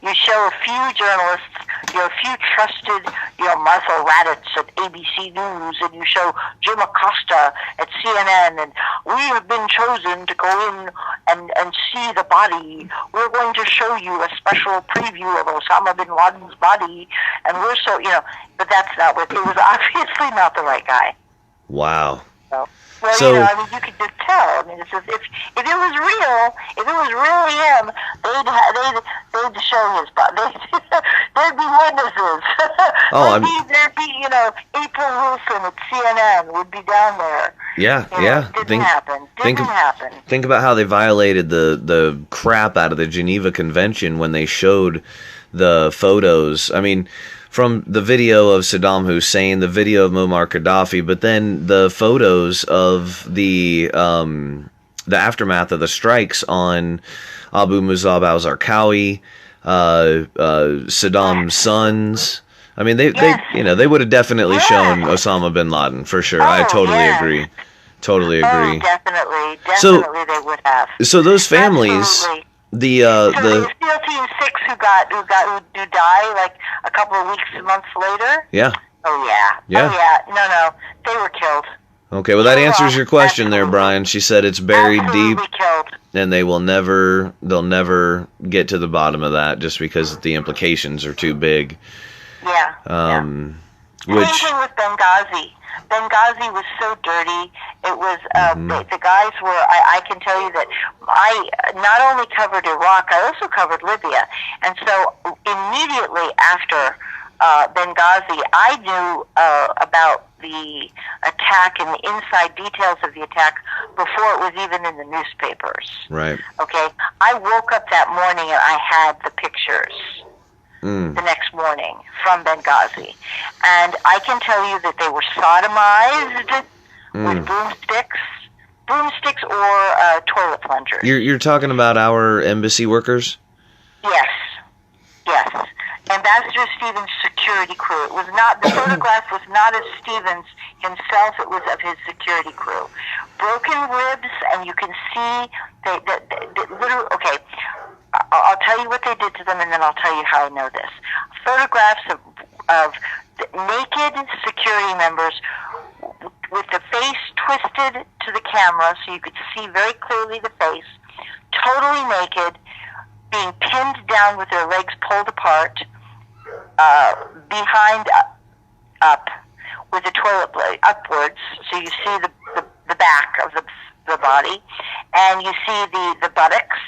you show a few journalists, a few trusted, Martha Raddatz at ABC News, and you show Jim Acosta at CNN, and we have been chosen to go in and see the body. We're going to show you a special preview of Osama bin Laden's body, and we're so, but that's not what, it was obviously not the right guy. wow. Well, you could just tell. I mean, it's just, if it was real, if it was really him, they'd show his body. There'd be witnesses. There'd be, April Wilson at CNN would be down there. Yeah, Didn't happen. Didn't happen. Think about how they violated the crap out of the Geneva Convention when they showed the photos. I mean, from the video of Saddam Hussein, the video of Muammar Gaddafi, but then the photos of the aftermath of the strikes on Abu Musab al-Zarqawi, Saddam's sons. I mean, they would have definitely shown Osama bin Laden for sure. I totally agree. Totally agree. Oh, definitely they would have. So those families, Absolutely. The SEAL Team 6 who died like a couple of weeks, months later. Yeah. Oh yeah. Oh yeah. No, they were killed. Okay, well that answers your question there, Brian. She said it's buried deep, killed. And they'll never get to the bottom of that just because the implications are too big. Yeah. Same thing with Benghazi. Benghazi was so dirty. It was the guys were. I can tell you that I not only covered Iraq, I also covered Libya, and so immediately after Benghazi, I knew about the attack and the inside details of the attack before it was even in the newspapers. Right. Okay. I woke up that morning and I had the pictures. The next morning from Benghazi. And I can tell you that they were sodomized with broomsticks or toilet plungers. You're talking about our embassy workers? Yes. Ambassador Stevens' security crew. It was not, the photograph was not of Stevens himself, it was of his security crew. Broken ribs, and you can see literally, okay, I'll tell you what they did to them, and then I'll tell you how I know this. Photographs of naked security members with the face twisted to the camera so you could see very clearly the face, totally naked, being pinned down with their legs pulled apart, behind up, with the toilet blade upwards, so you see the back of the body, and you see the buttocks,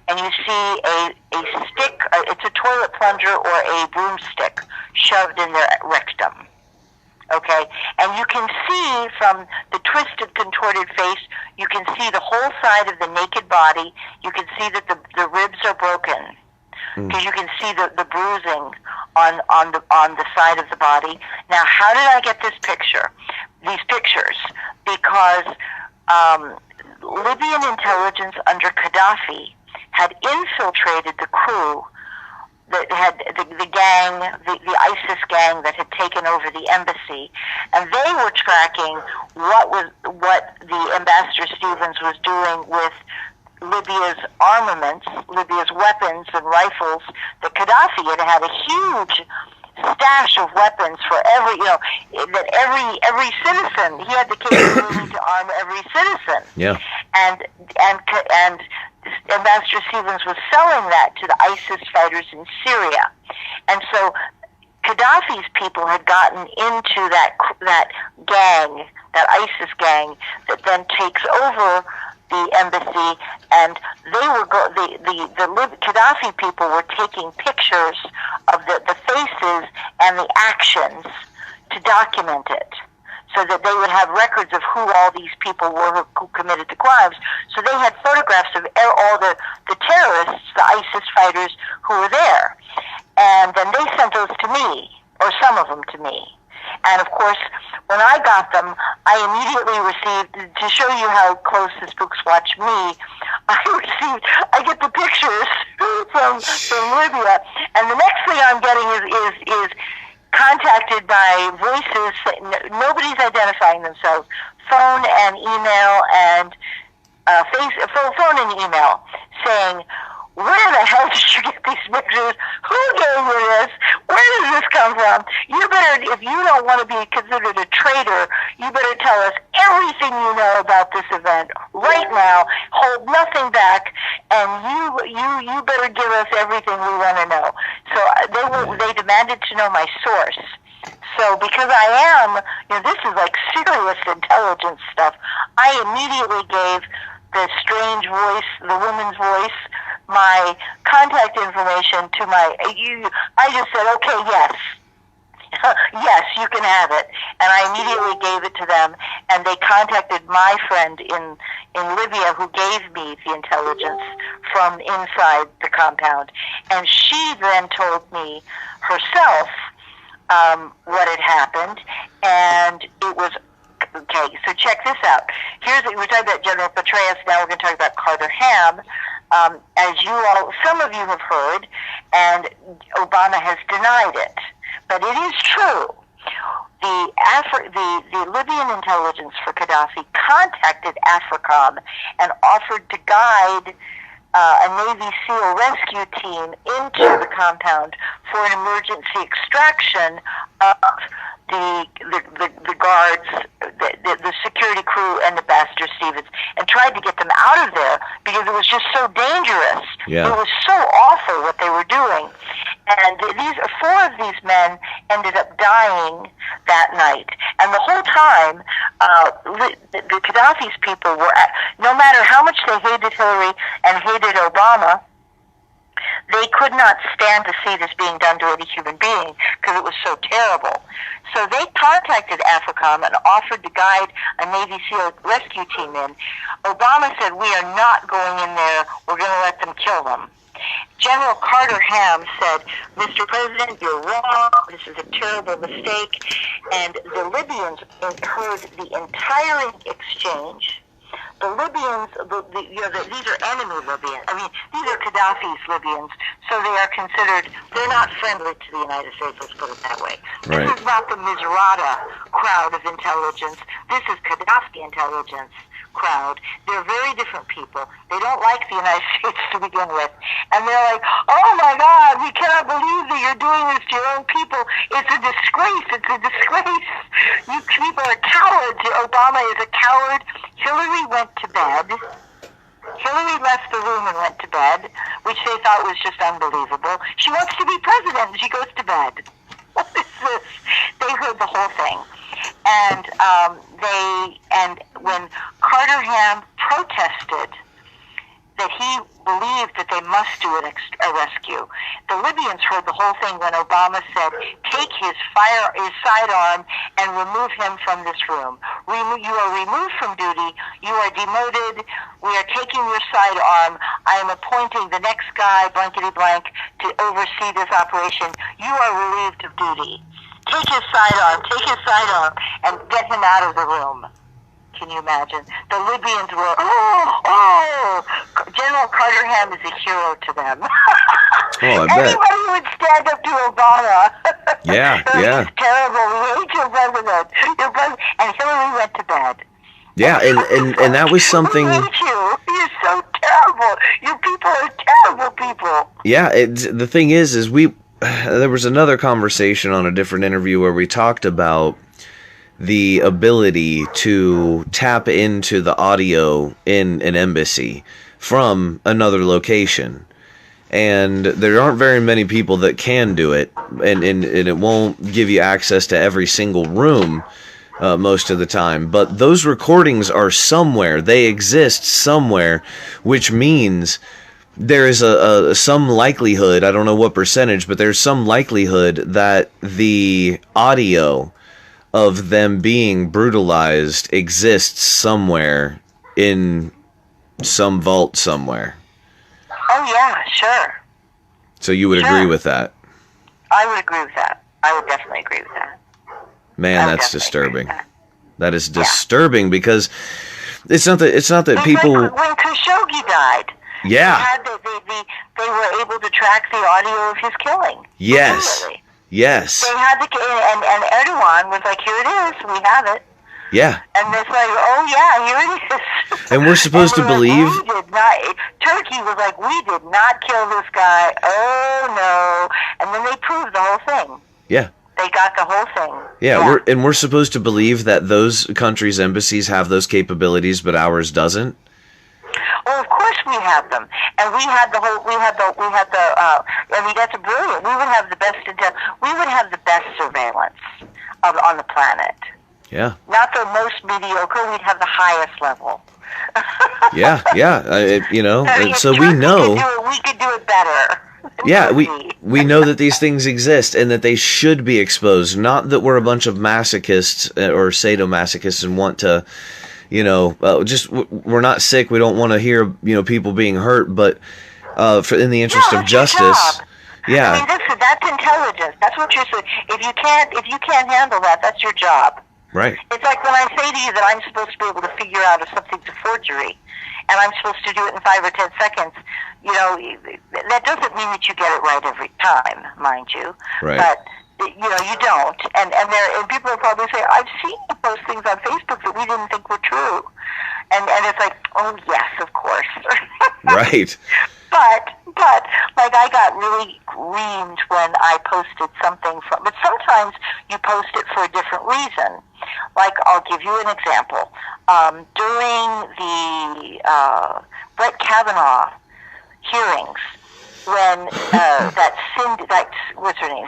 and you see a stick, it's a toilet plunger or a broomstick shoved in their rectum. Okay? And you can see from the twisted, contorted face, you can see the whole side of the naked body. You can see that the ribs are broken. Because you can see the bruising on the side of the body. Now, how did I get these pictures? Because Libyan intelligence under Gaddafi had infiltrated the crew that had the gang, the ISIS gang that had taken over the embassy, and they were tracking what the Ambassador Stevens was doing with Libya's armaments, Libya's weapons and rifles. That Gaddafi had a huge stash of weapons for every citizen. He had the capability to arm every citizen. Yeah. And Ambassador Stevens was selling that to the ISIS fighters in Syria. And so Gaddafi's people had gotten into that gang, that ISIS gang, that then takes over the embassy, and the Gaddafi people were taking pictures of the faces and the actions to document it, so that they would have records of who all these people were who committed the crimes. So they had photographs of all the terrorists, the ISIS fighters who were there. And then they sent those to me, or some of them to me. And of course, when I got them, I immediately received, to show you how close the spooks watch me, I get the pictures from Libya. And the next thing I'm getting is contacted by voices. Nobody's identifying themselves. Phone and email and phone and email saying, "Where the hell did you get these pictures? Who gave you this? Where does this come from? You better, if you don't want to be considered a traitor, you better tell us everything you know about this event right now. Hold nothing back, and you better give us everything we want to know." So they demanded to know my source. So because I am, this is like serious intelligence stuff, I immediately gave the strange voice, the woman's voice, my contact information to I just said, okay, Yes, you can have it. And I immediately gave it to them, and they contacted my friend in Libya who gave me the intelligence from inside the compound. And she then told me herself what had happened, and it was, okay, so check this out. We're talking about General Petraeus, now we're going to talk about Carter Ham. As some of you have heard, and Obama has denied it, but it is true. The Libyan intelligence for Gaddafi contacted AFRICOM and offered to guide a Navy SEAL rescue team into the compound for an emergency extraction of the guards, the security crew, and the Ambassador Stevens, and tried to get them out of there because it was just so dangerous. Yeah. It was so awful what they were doing. And four of these men ended up dying that night. And the whole time, the Gaddafi's people were, no matter how much they hated Hillary and hated Obama, they could not stand to see this being done to any human being because it was so terrible. So they contacted AFRICOM and offered to guide a Navy SEAL rescue team in. Obama said, "We are not going in there. We're going to let them kill them." General Carter Ham said, "Mr. President, you're wrong. This is a terrible mistake." And the Libyans heard the entire exchange. The Libyans, these are enemy Libyans. I mean, these are Gaddafi's Libyans, so they are considered, they're not friendly to the United States, let's put it that way. Right. This is not the Misrata crowd of intelligence. This is Gaddafi intelligence crowd. They're very different people. They don't like the United States to begin with. And they're like, "Oh my God, we cannot believe that you're doing this to your own people. It's a disgrace. It's a disgrace. You people are cowards. Obama is a coward." Hillary went to bed. Hillary left the room and went to bed, which they thought was just unbelievable. She wants to be president, and she goes to bed. What is this? They heard the whole thing. And when Carter Ham protested that he believed that they must do a rescue, the Libyans heard the whole thing when Obama said, "Take his sidearm and remove him from this room. You are removed from duty. You are demoted. We are taking your sidearm. I am appointing the next guy, blankety blank, to oversee this operation. You are relieved of duty. Take his sidearm, and get him out of the room." Can you imagine? The Libyans were, General Carter Ham is a hero to them. Oh, I bet. Anybody would stand up to Obama. Yeah, yeah. He's terrible. We hate your president. And Hillary went to bed. Yeah, and that was something. We hate you. You're so terrible. You people are terrible people. Yeah, the thing is there was another conversation on a different interview where we talked about the ability to tap into the audio in an embassy from another location. And there aren't very many people that can do it, and it won't give you access to every single room most of the time. But those recordings are somewhere. They exist somewhere, which means there is some likelihood, I don't know what percentage, but there's some likelihood that the audio of them being brutalized exists somewhere in some vault somewhere. Oh, yeah, sure. So you would agree with that? I would agree with that. I would definitely agree with that. Man, that's disturbing. That is disturbing because it's not that people. Like when Khashoggi died. Yeah. They were able to track the audio of his killing. Yes. Literally. Yes. They had and Erdogan was like, "Here it is, we have it." Yeah. And it's like, "Oh yeah, here it is." And we're supposed to believe. We did not. Turkey was like, "We did not kill this guy." Oh no! And then they proved the whole thing. Yeah. They got the whole thing. Yeah. We're supposed to believe that those countries' embassies have those capabilities, but ours doesn't. Well, of course we have them, and we had the. I mean, that's brilliant. We would have the best intel. We would have the best surveillance on the planet. Yeah. Not the most mediocre. We'd have the highest level. Yeah. So Turkey we know. we could do it better. Yeah, we know that these things exist and that they should be exposed. Not that we're a bunch of masochists or sadomasochists and want to, we're not sick. We don't want to hear, people being hurt, but in the interest of justice. Yeah. I mean, that's intelligence. That's what you're saying. If you can't handle that, that's your job. Right. It's like when I say to you that I'm supposed to be able to figure out if something's a forgery, and I'm supposed to do it in 5 or 10 seconds. That doesn't mean that you get it right every time, mind you. Right. But you don't. And people will probably say, I've seen you post things on Facebook that we didn't think were true. And it's like, oh yes, of course. Right. But like I got really reamed when I posted something but sometimes you post it for a different reason. Like, I'll give you an example. During the Brett Kavanaugh hearings, when what's her name?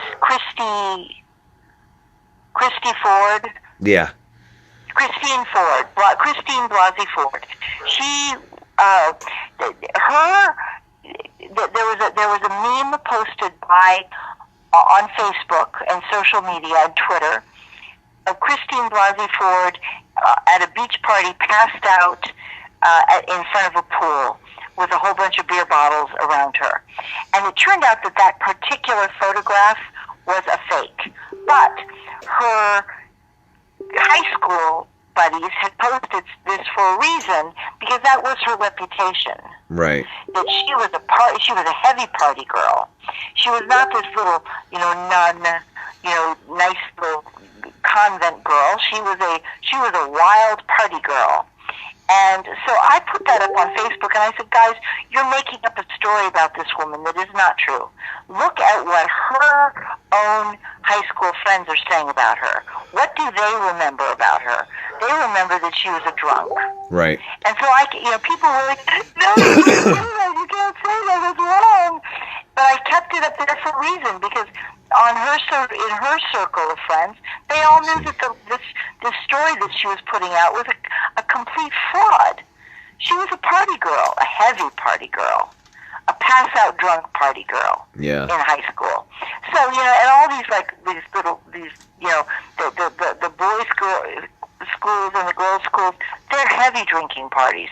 Christy Ford. Yeah. Christine Blasey Ford. She, there was a meme posted on Facebook and social media and Twitter of Christine Blasey Ford at a beach party, passed out in front of a pool with a whole bunch of beer bottles around her. And it turned out that particular photograph was a fake. But her high school buddies had posted this for a reason, because that was her reputation. Right. That she was a heavy party girl. She was not this little, nun, nice little convent girl. She was a wild party girl. And so I put that up on Facebook, and I said, guys, you're making up a story about this woman that is not true. Look at what her own high school friends are saying about her. What do they remember about her? They remember that she was a drunk. Right. And so people were like, no, you can't say that, it's wrong. But I kept it up there for a reason, because in her circle of friends, they all knew that this story that she was putting out was a complete fraud. She was a party girl, a heavy party girl, a pass-out drunk party girl. Yeah. In high school. So and all these the boys' schools and the girls' schools, they're heavy drinking parties.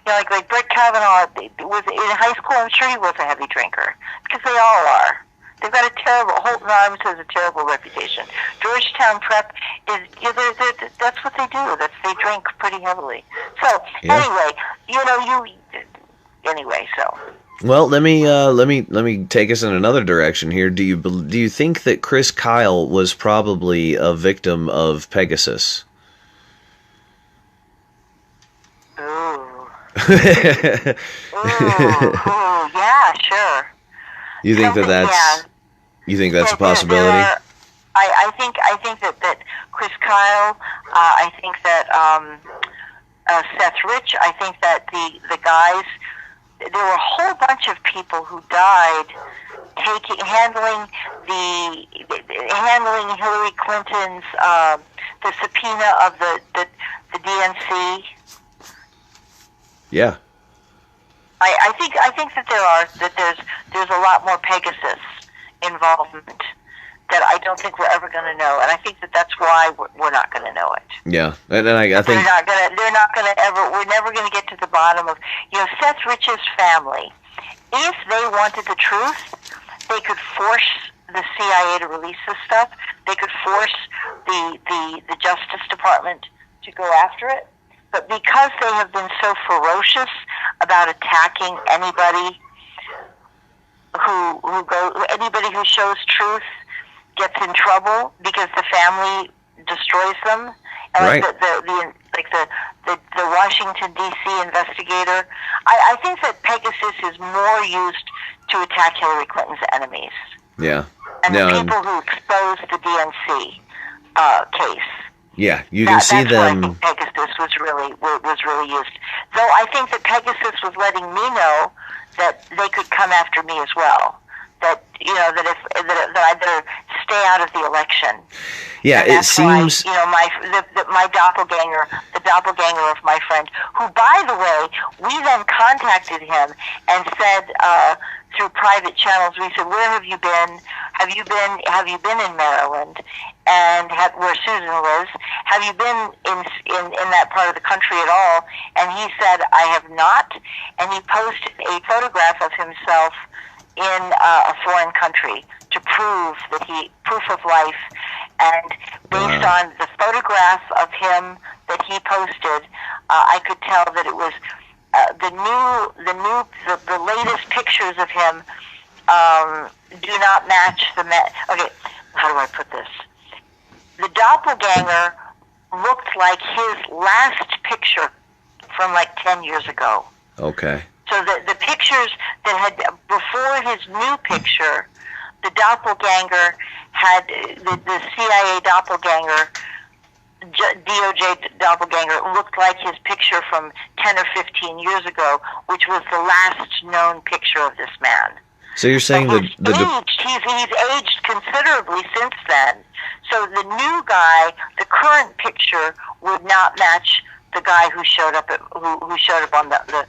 Like Brett Kavanaugh was in high school. I'm sure he was a heavy drinker, because they all are. They've got Holton Arms has a terrible reputation. Georgetown Prep that's what they do. They drink pretty heavily. So anyway, so. Well, let me take us in another direction here. Do you think that Chris Kyle was probably a victim of Pegasus? Ooh. Yeah, sure. You think you think that's a possibility? I think that Chris Kyle, I think that Seth Rich, I think that the guys, there were a whole bunch of people who died handling Hillary Clinton's the subpoena of the DNC. Yeah. I think that there's a lot more Pegasus involvement that I don't think we're ever going to know, and I think that's why we're not going to know it. Yeah, and I think they're not going to ever. We're never going to get to the bottom of Seth Rich's family. If they wanted the truth, they could force the CIA to release this stuff. They could force the Justice Department to go after it. But because they have been so ferocious about attacking anybody who shows truth gets in trouble, because the family destroys them. And right. The Washington D.C. investigator, I think that Pegasus is more used to attack Hillary Clinton's enemies. Yeah. And the people who exposed the DNC case. Yeah, you can see them. That's why I think Pegasus was really used. Though I think that Pegasus was letting me know that they could come after me as well. That that I better stay out of the election. Yeah, and it seems. Why, my doppelganger, the doppelganger of my friend, who, by the way, we then contacted him and said, through private channels. We said, "Where have you been? Have you been in Maryland, and where Susan lives? Have you been in that part of the country at all?" And he said, "I have not." And he posted a photograph of himself in a foreign country to proof of life. And based on the photograph of him that he posted, I could tell that it was the latest pictures of him do not match okay, how do I put this? The doppelganger looked like his last picture from like 10 years ago. Okay. So the pictures that had before his new picture, the doppelganger had the CIA doppelganger, DOJ doppelganger looked like his picture from 10 or 15 years ago, which was the last known picture of this man. So you're saying he's aged considerably since then. So the new guy, the current picture, would not match the guy who showed up on the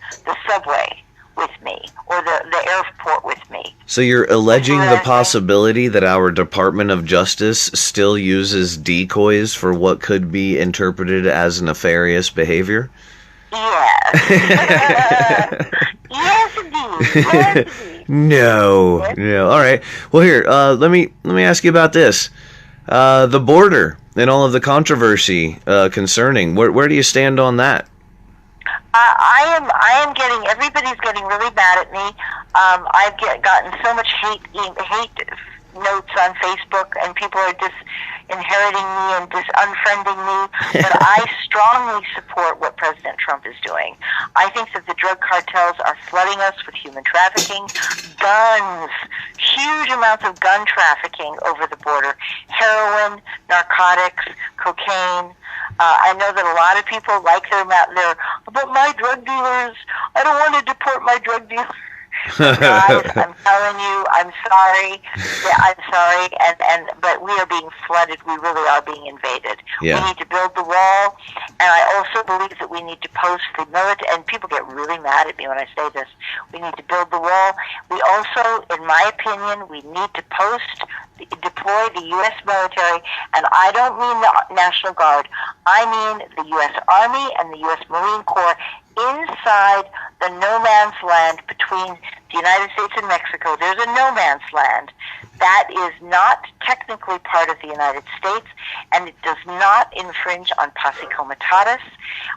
subway with me, or the airport with me. So you're alleging the possibility that our Department of Justice still uses decoys for what could be interpreted as nefarious behavior? Yes. Yes, indeed. Yes, indeed. No. All right. Well, here, let me ask you about this. The border and all of the controversy concerning. Where do you stand on that? I am getting, everybody's getting really mad at me. I've gotten so much hate notes on Facebook, and people are disinheriting me and unfriending me. But I strongly support what President Trump is doing. I think that the drug cartels are flooding us with human trafficking, guns, huge amounts of gun trafficking over the border, heroin, narcotics, cocaine. I know that a lot of people like but my drug dealers, I don't want to deport my drug dealers. Guys, I'm telling you, I'm sorry. Yeah, I'm sorry, but we are being flooded. We really are being invaded. Yeah. We need to build the wall, and I also believe that we need to post the military, and people get really mad at me when I say this. We need to build the wall. We also, in my opinion, we need to deploy the U.S. military, and I don't mean the National Guard. I mean the U.S. Army and the U.S. Marine Corps inside the no man's land between the United States and Mexico. There's a no man's land that is not technically part of the United States, and it does not infringe on posse comitatus.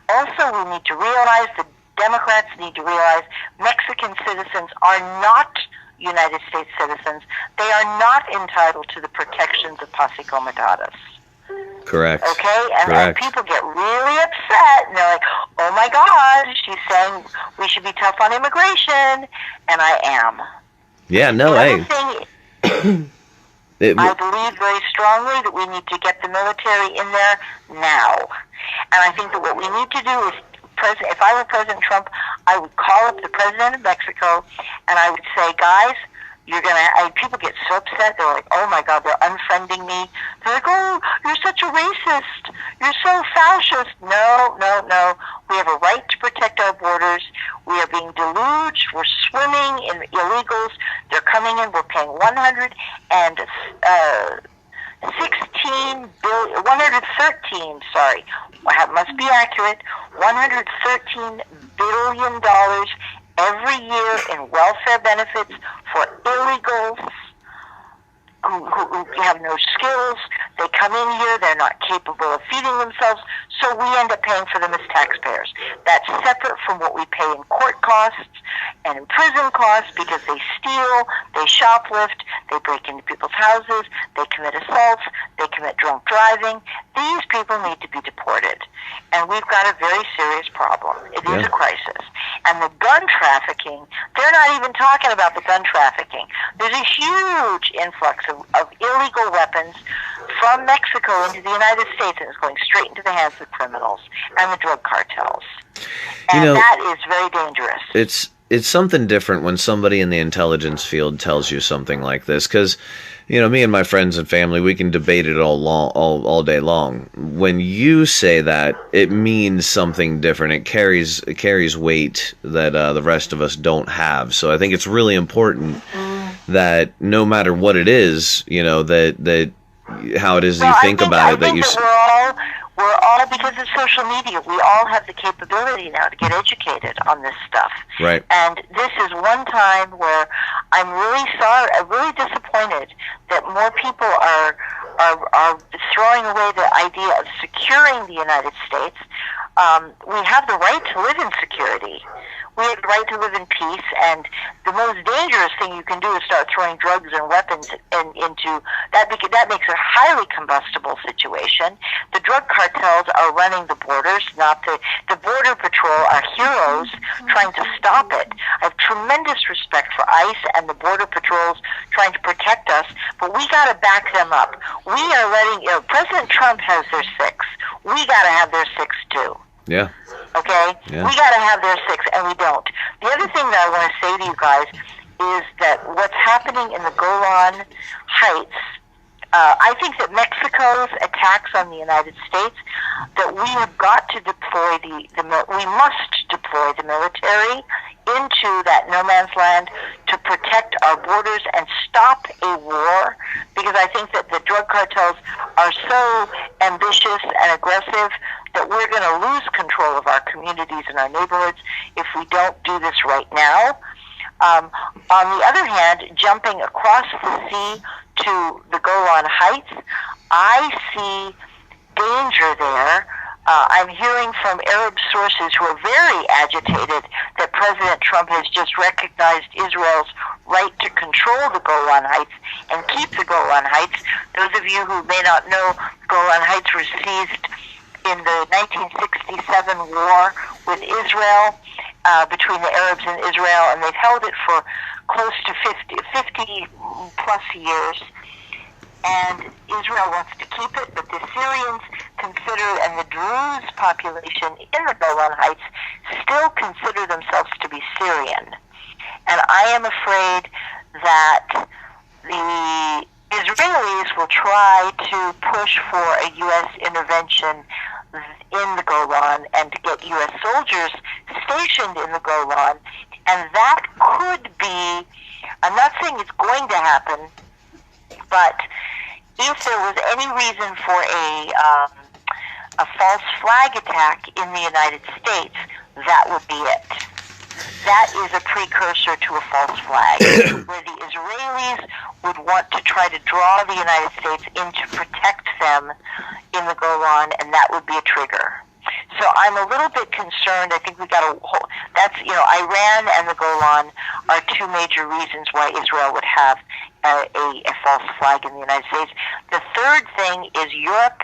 Also, we need to realize, the Democrats need to realize, Mexican citizens are not United States citizens. They are not entitled to the protections of posse comitatus. Correct. Okay? And Correct. people get really upset, and they're like, oh my God, she's saying we should be tough on immigration, and I am. Yeah, no, hey. I believe very strongly that we need to get the military in there now. And I think that what we need to do is, if I were President Trump, I would call up the President of Mexico, and I would say, guys, people get so upset. They're like, oh my God, they're unfriending me. They're like, oh, you're such a racist. You're so fascist. No. We have a right to protect our borders. We are being deluged. We're swimming in illegals. They're coming in. We're paying 113, sorry, must be accurate, $113 billion every year in welfare benefits for illegals who have no skills. They come in here, they're not capable of feeding themselves, so we end up paying for them as taxpayers. That's separate from what we pay in court costs and in prison costs, because they steal, they shoplift, they break into people's houses, they commit assaults, they commit drunk driving. These people need to be deported. And we've got a very serious problem. It is a crisis. And the gun trafficking, they're not even talking about the gun trafficking. There's a huge influx of illegal weapons from Mexico into the United States, and it's going straight into the hands of criminals and the drug cartels. And that is very dangerous. it's something different when somebody in the intelligence field tells you something like this, because, you know, me and my friends and family, we can debate it all day long. When you say that, it means something different. It carries weight that the rest of us don't have. So I think it's really important that no matter what it is, you know, that how it is that you think about it, that you. We're all, because of social media, we all have the capability now to get educated on this stuff. Right. And this is one time where I'm really disappointed that more people are throwing away the idea of securing the United States. We have the right to live in security. We have the right to live in peace, and the most dangerous thing you can do is start throwing drugs and weapons into that, because that makes a highly combustible situation. The drug cartels are running the borders, not the Border Patrol are heroes trying to stop it. I have tremendous respect for ICE and the Border Patrols trying to protect us, but we got to back them up. We are letting, President Trump has their six. We got to have their six too. Yeah. Okay? Yeah. We got to have their six, and we don't. The other thing that I want to say to you guys is that what's happening in the Golan Heights, I think that Mexico's attacks on the United States, that we have got to deploy we must deploy the military into that no man's land to protect our borders and stop a war, because I think that the drug cartels are so ambitious and aggressive that we're going to lose control of our communities and our neighborhoods if we don't do this right now. On the other hand, jumping across the sea to the Golan Heights, I see danger there. I'm hearing from Arab sources who are very agitated that President Trump has just recognized Israel's right to control the Golan Heights and keep the Golan Heights. Those of you who may not know, Golan Heights were seized in the 1967 war with Israel, between the Arabs and Israel, and they've held it for close to 50 plus years. And Israel wants to keep it, but the Syrians consider, and the Druze population in the Golan Heights still consider themselves to be Syrian. And I am afraid that the Israelis will try to push for a U.S. intervention in the Golan and to get U.S. soldiers stationed in the Golan. And that could be, I'm not saying it's going to happen, but if there was any reason for a false flag attack in the United States, that would be it. That is a precursor to a false flag, where the Israelis would want to try to draw the United States in to protect them in the Golan, and that would be a trigger. So I'm a little bit concerned. I think we got Iran and the Golan are two major reasons why Israel would have a false flag in the United States. The third thing is Europe.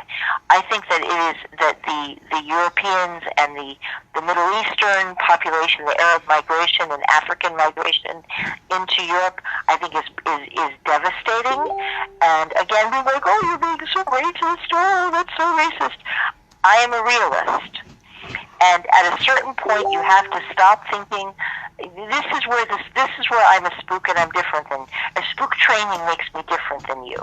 I think that it is that the Europeans and the Middle Eastern population, the Arab migration and African migration into Europe, I think is devastating. And again, we're like, oh, you're being so racist. Oh, that's so racist. I am a realist. And at a certain point, you have to stop thinking. This is where I'm a spook, and I'm different than a spook. Training makes me different than you.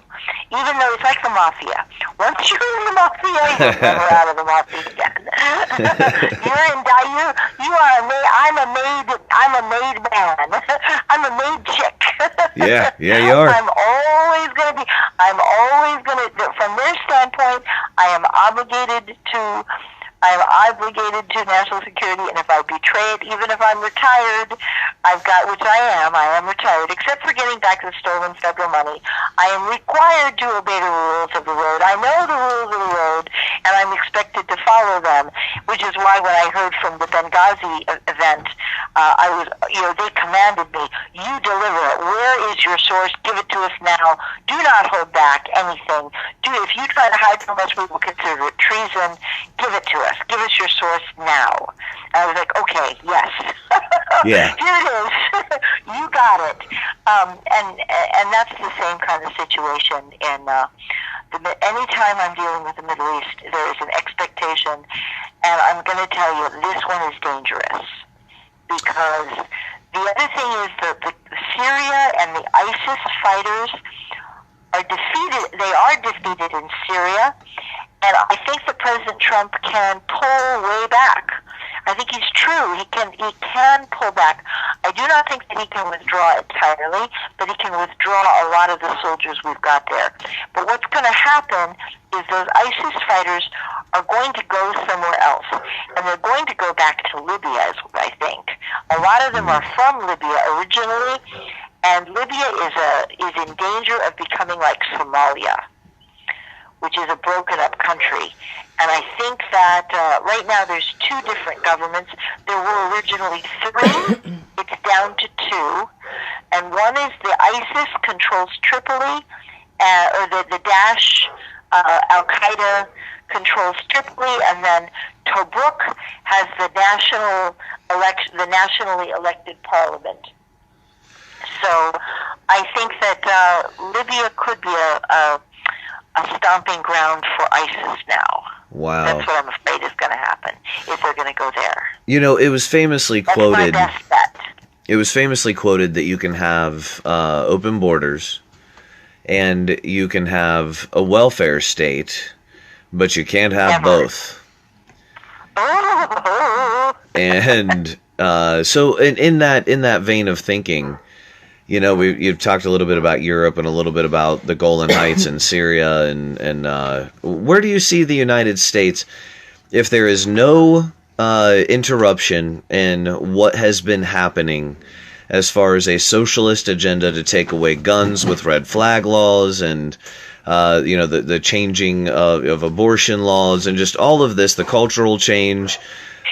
Even though it's like the mafia. Once you're in the mafia, you're never out of the mafia again. I'm a made man. I'm a made chick. Yeah, you are. I'm always gonna. From their standpoint, I am obligated to national security, and if I betray it, even if I'm retired, I am retired, except for getting back the stolen federal money, I am required to obey the rules of the road. I know the rules of the road, and I'm expected to follow them, which is why when I heard from the Benghazi event, they commanded me, you deliver it. Where is your source? Give it to us now. Do not hold back anything. If you try to hide from us, we will consider it treason. Give it to us. Give us your source now. And I was like, okay, yes. Yeah. Here it is. You got it. And that's the same kind of situation in anytime I'm dealing with the Middle East, there is an expectation, and I'm going to tell you, this one is dangerous, because The other thing is that the Syria and the ISIS fighters are defeated. They are defeated in Syria, and I think that President Trump can pull way back. I think he's true. He can pull back. I do not think that he can withdraw entirely, but he can withdraw a lot of the soldiers we've got there. But what's going to happen is those ISIS fighters are going to go somewhere else, and they're going to go back to Libya, is what I think. A lot of them are from Libya originally, and Libya is in danger of becoming like Somalia, which is a broken-up country. And I think that right now there's two different governments. There were originally three. It's down to two. And one is the ISIS controls Tripoli, or the Daesh, Al-Qaeda controls Tripoli, and then Tobruk has the nationally elected parliament. So I think that Libya could be a stomping ground for ISIS now. Wow. That's what I'm afraid is going to happen, if they're going to go there. You know, it was famously quoted. That's my best bet. It was famously quoted that you can have open borders and you can have a welfare state, but you can't have both. Oh. And so in that vein of thinking, you know, you've talked a little bit about Europe and a little bit about the Golan Heights and Syria, and where do you see the United States if there is no interruption in what has been happening as far as a socialist agenda to take away guns with red flag laws and you know, the changing of abortion laws and just all of this, the cultural change.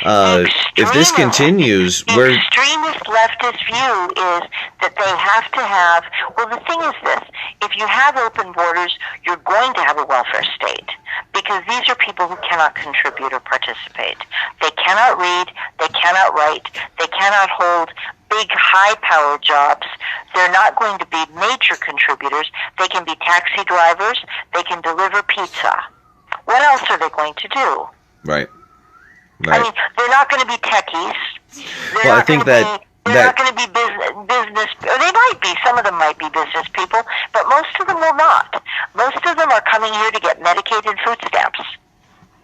If this continues, the extremist leftist view is that they have to have, well, the thing is this, if you have open borders, you're going to have a welfare state, because these are people who cannot contribute or participate. They cannot read, they cannot write, they cannot hold big high-power jobs. They're not going to be major contributors. They can be taxi drivers, they can deliver pizza. What else are they going to do? Right. Right. I mean, they're not going to be techies. Well, I think they're not going to be business. Or they might be. Some of them might be business people, but most of them will not. Most of them are coming here to get Medicaid and food stamps.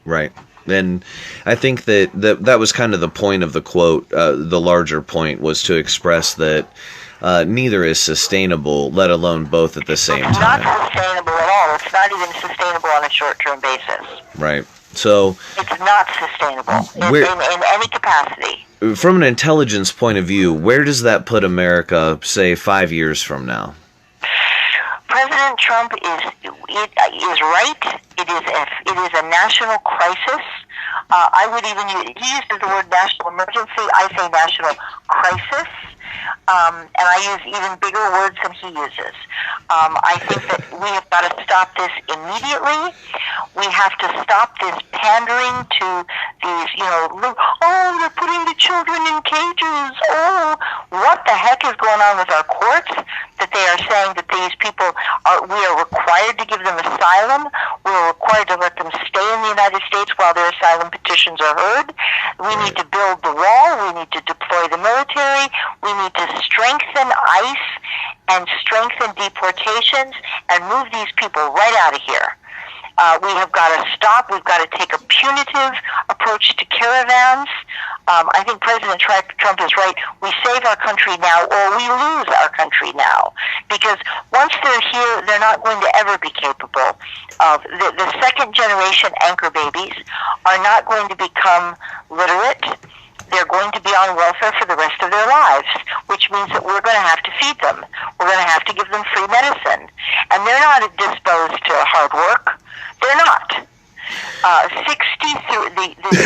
Right. And I think that was kind of the point of the quote. The larger point was to express that neither is sustainable, let alone both at the same time. It's not sustainable at all. It's not even sustainable on a short-term basis. Right. So it's not sustainable in any capacity. From an intelligence point of view, where does that put America, say, 5 years from now? President Trump is right. It is a national crisis. I would even he uses the word national emergency. I say national crisis. And I use even bigger words than he uses. I think that we have got to stop this immediately. We have to stop this pandering to these, they're putting the children in cages. Oh, what the heck is going on with our courts that they are saying that these people we are required to give them asylum. We are required to let them stay in the United States while their asylum petitions are heard. We need to build the wall. We need to deploy the military. We need to strengthen ICE and strengthen deportations and move these people right out of here. We have got to stop. We've got to take a punitive approach to caravans. I think President Trump is right. We save our country now or we lose our country now. Because once they're here, they're not going to ever be capable of. The second generation anchor babies are not going to become literate. They're going to be on welfare for the rest of their lives, which means that we're going to have to feed them. We're going to have to give them free medicine. And they're not disposed to hard work. They're not. The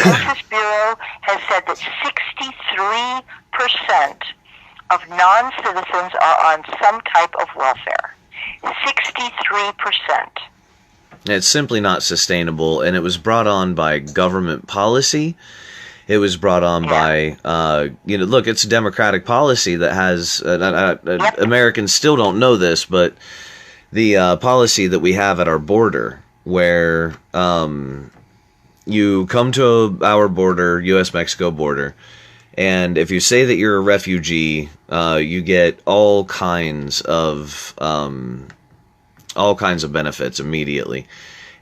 Census Bureau has said that 63% of non-citizens are on some type of welfare. 63%. It's simply not sustainable, and it was brought on by government policy. It was brought on by, look, it's democratic policy that has, Americans still don't know this, but the policy that we have at our border, where you come to our border, U.S.-Mexico border, And if you say that you're a refugee, you get all kinds of benefits immediately.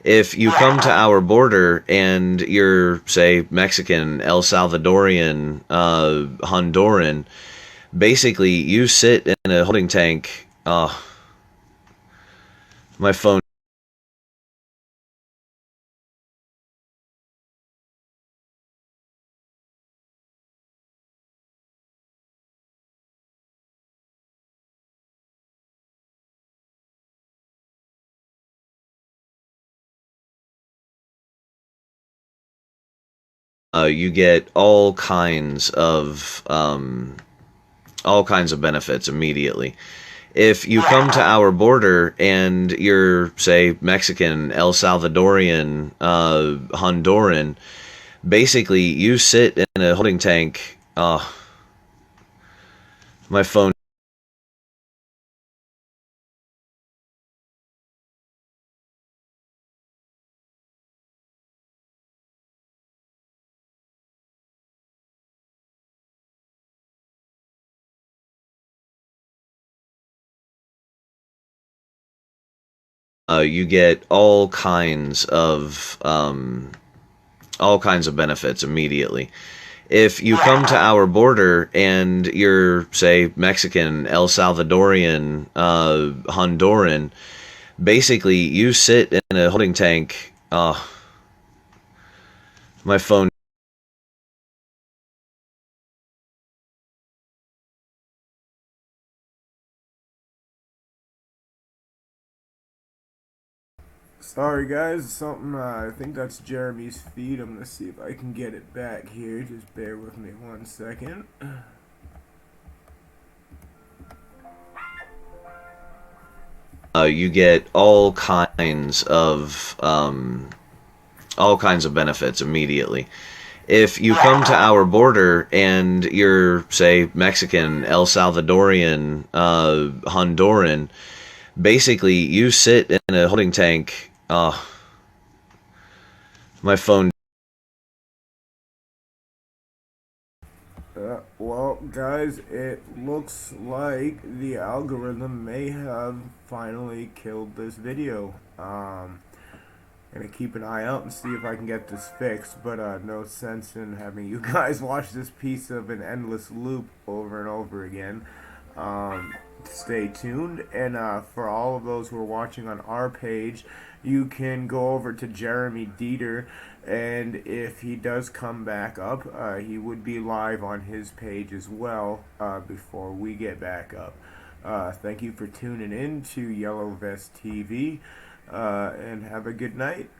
If you come to our border and you're, say, Mexican, El Salvadorian, Honduran, basically you sit in a holding tank. My phone. You get all kinds of benefits immediately. If you come to our border and you're, say, Mexican, El Salvadorian, Honduran, basically you sit in a holding tank. My phone. You get all kinds of benefits immediately. If you come to our border and you're, say, Mexican, El Salvadorian, Honduran, basically you sit in a holding tank. My phone. Sorry guys, something, I think that's Jeremy's feed. I'm gonna see if I can get it back here. Just bear with me 1 second. You get all kinds of benefits immediately. If you come to our border and you're, say, Mexican, El Salvadorian, Honduran, basically you sit in a holding tank. My phone. Well, guys, it looks like the algorithm may have finally killed this video. Gonna keep an eye out and see if I can get this fixed, but no sense in having you guys watch this piece of an endless loop over and over again. Stay tuned, and for all of those who are watching on our page, you can go over to Jeremy Deeter, and if he does come back up, he would be live on his page as well before we get back up. Thank you for tuning in to Yellow Vest TV, and have a good night.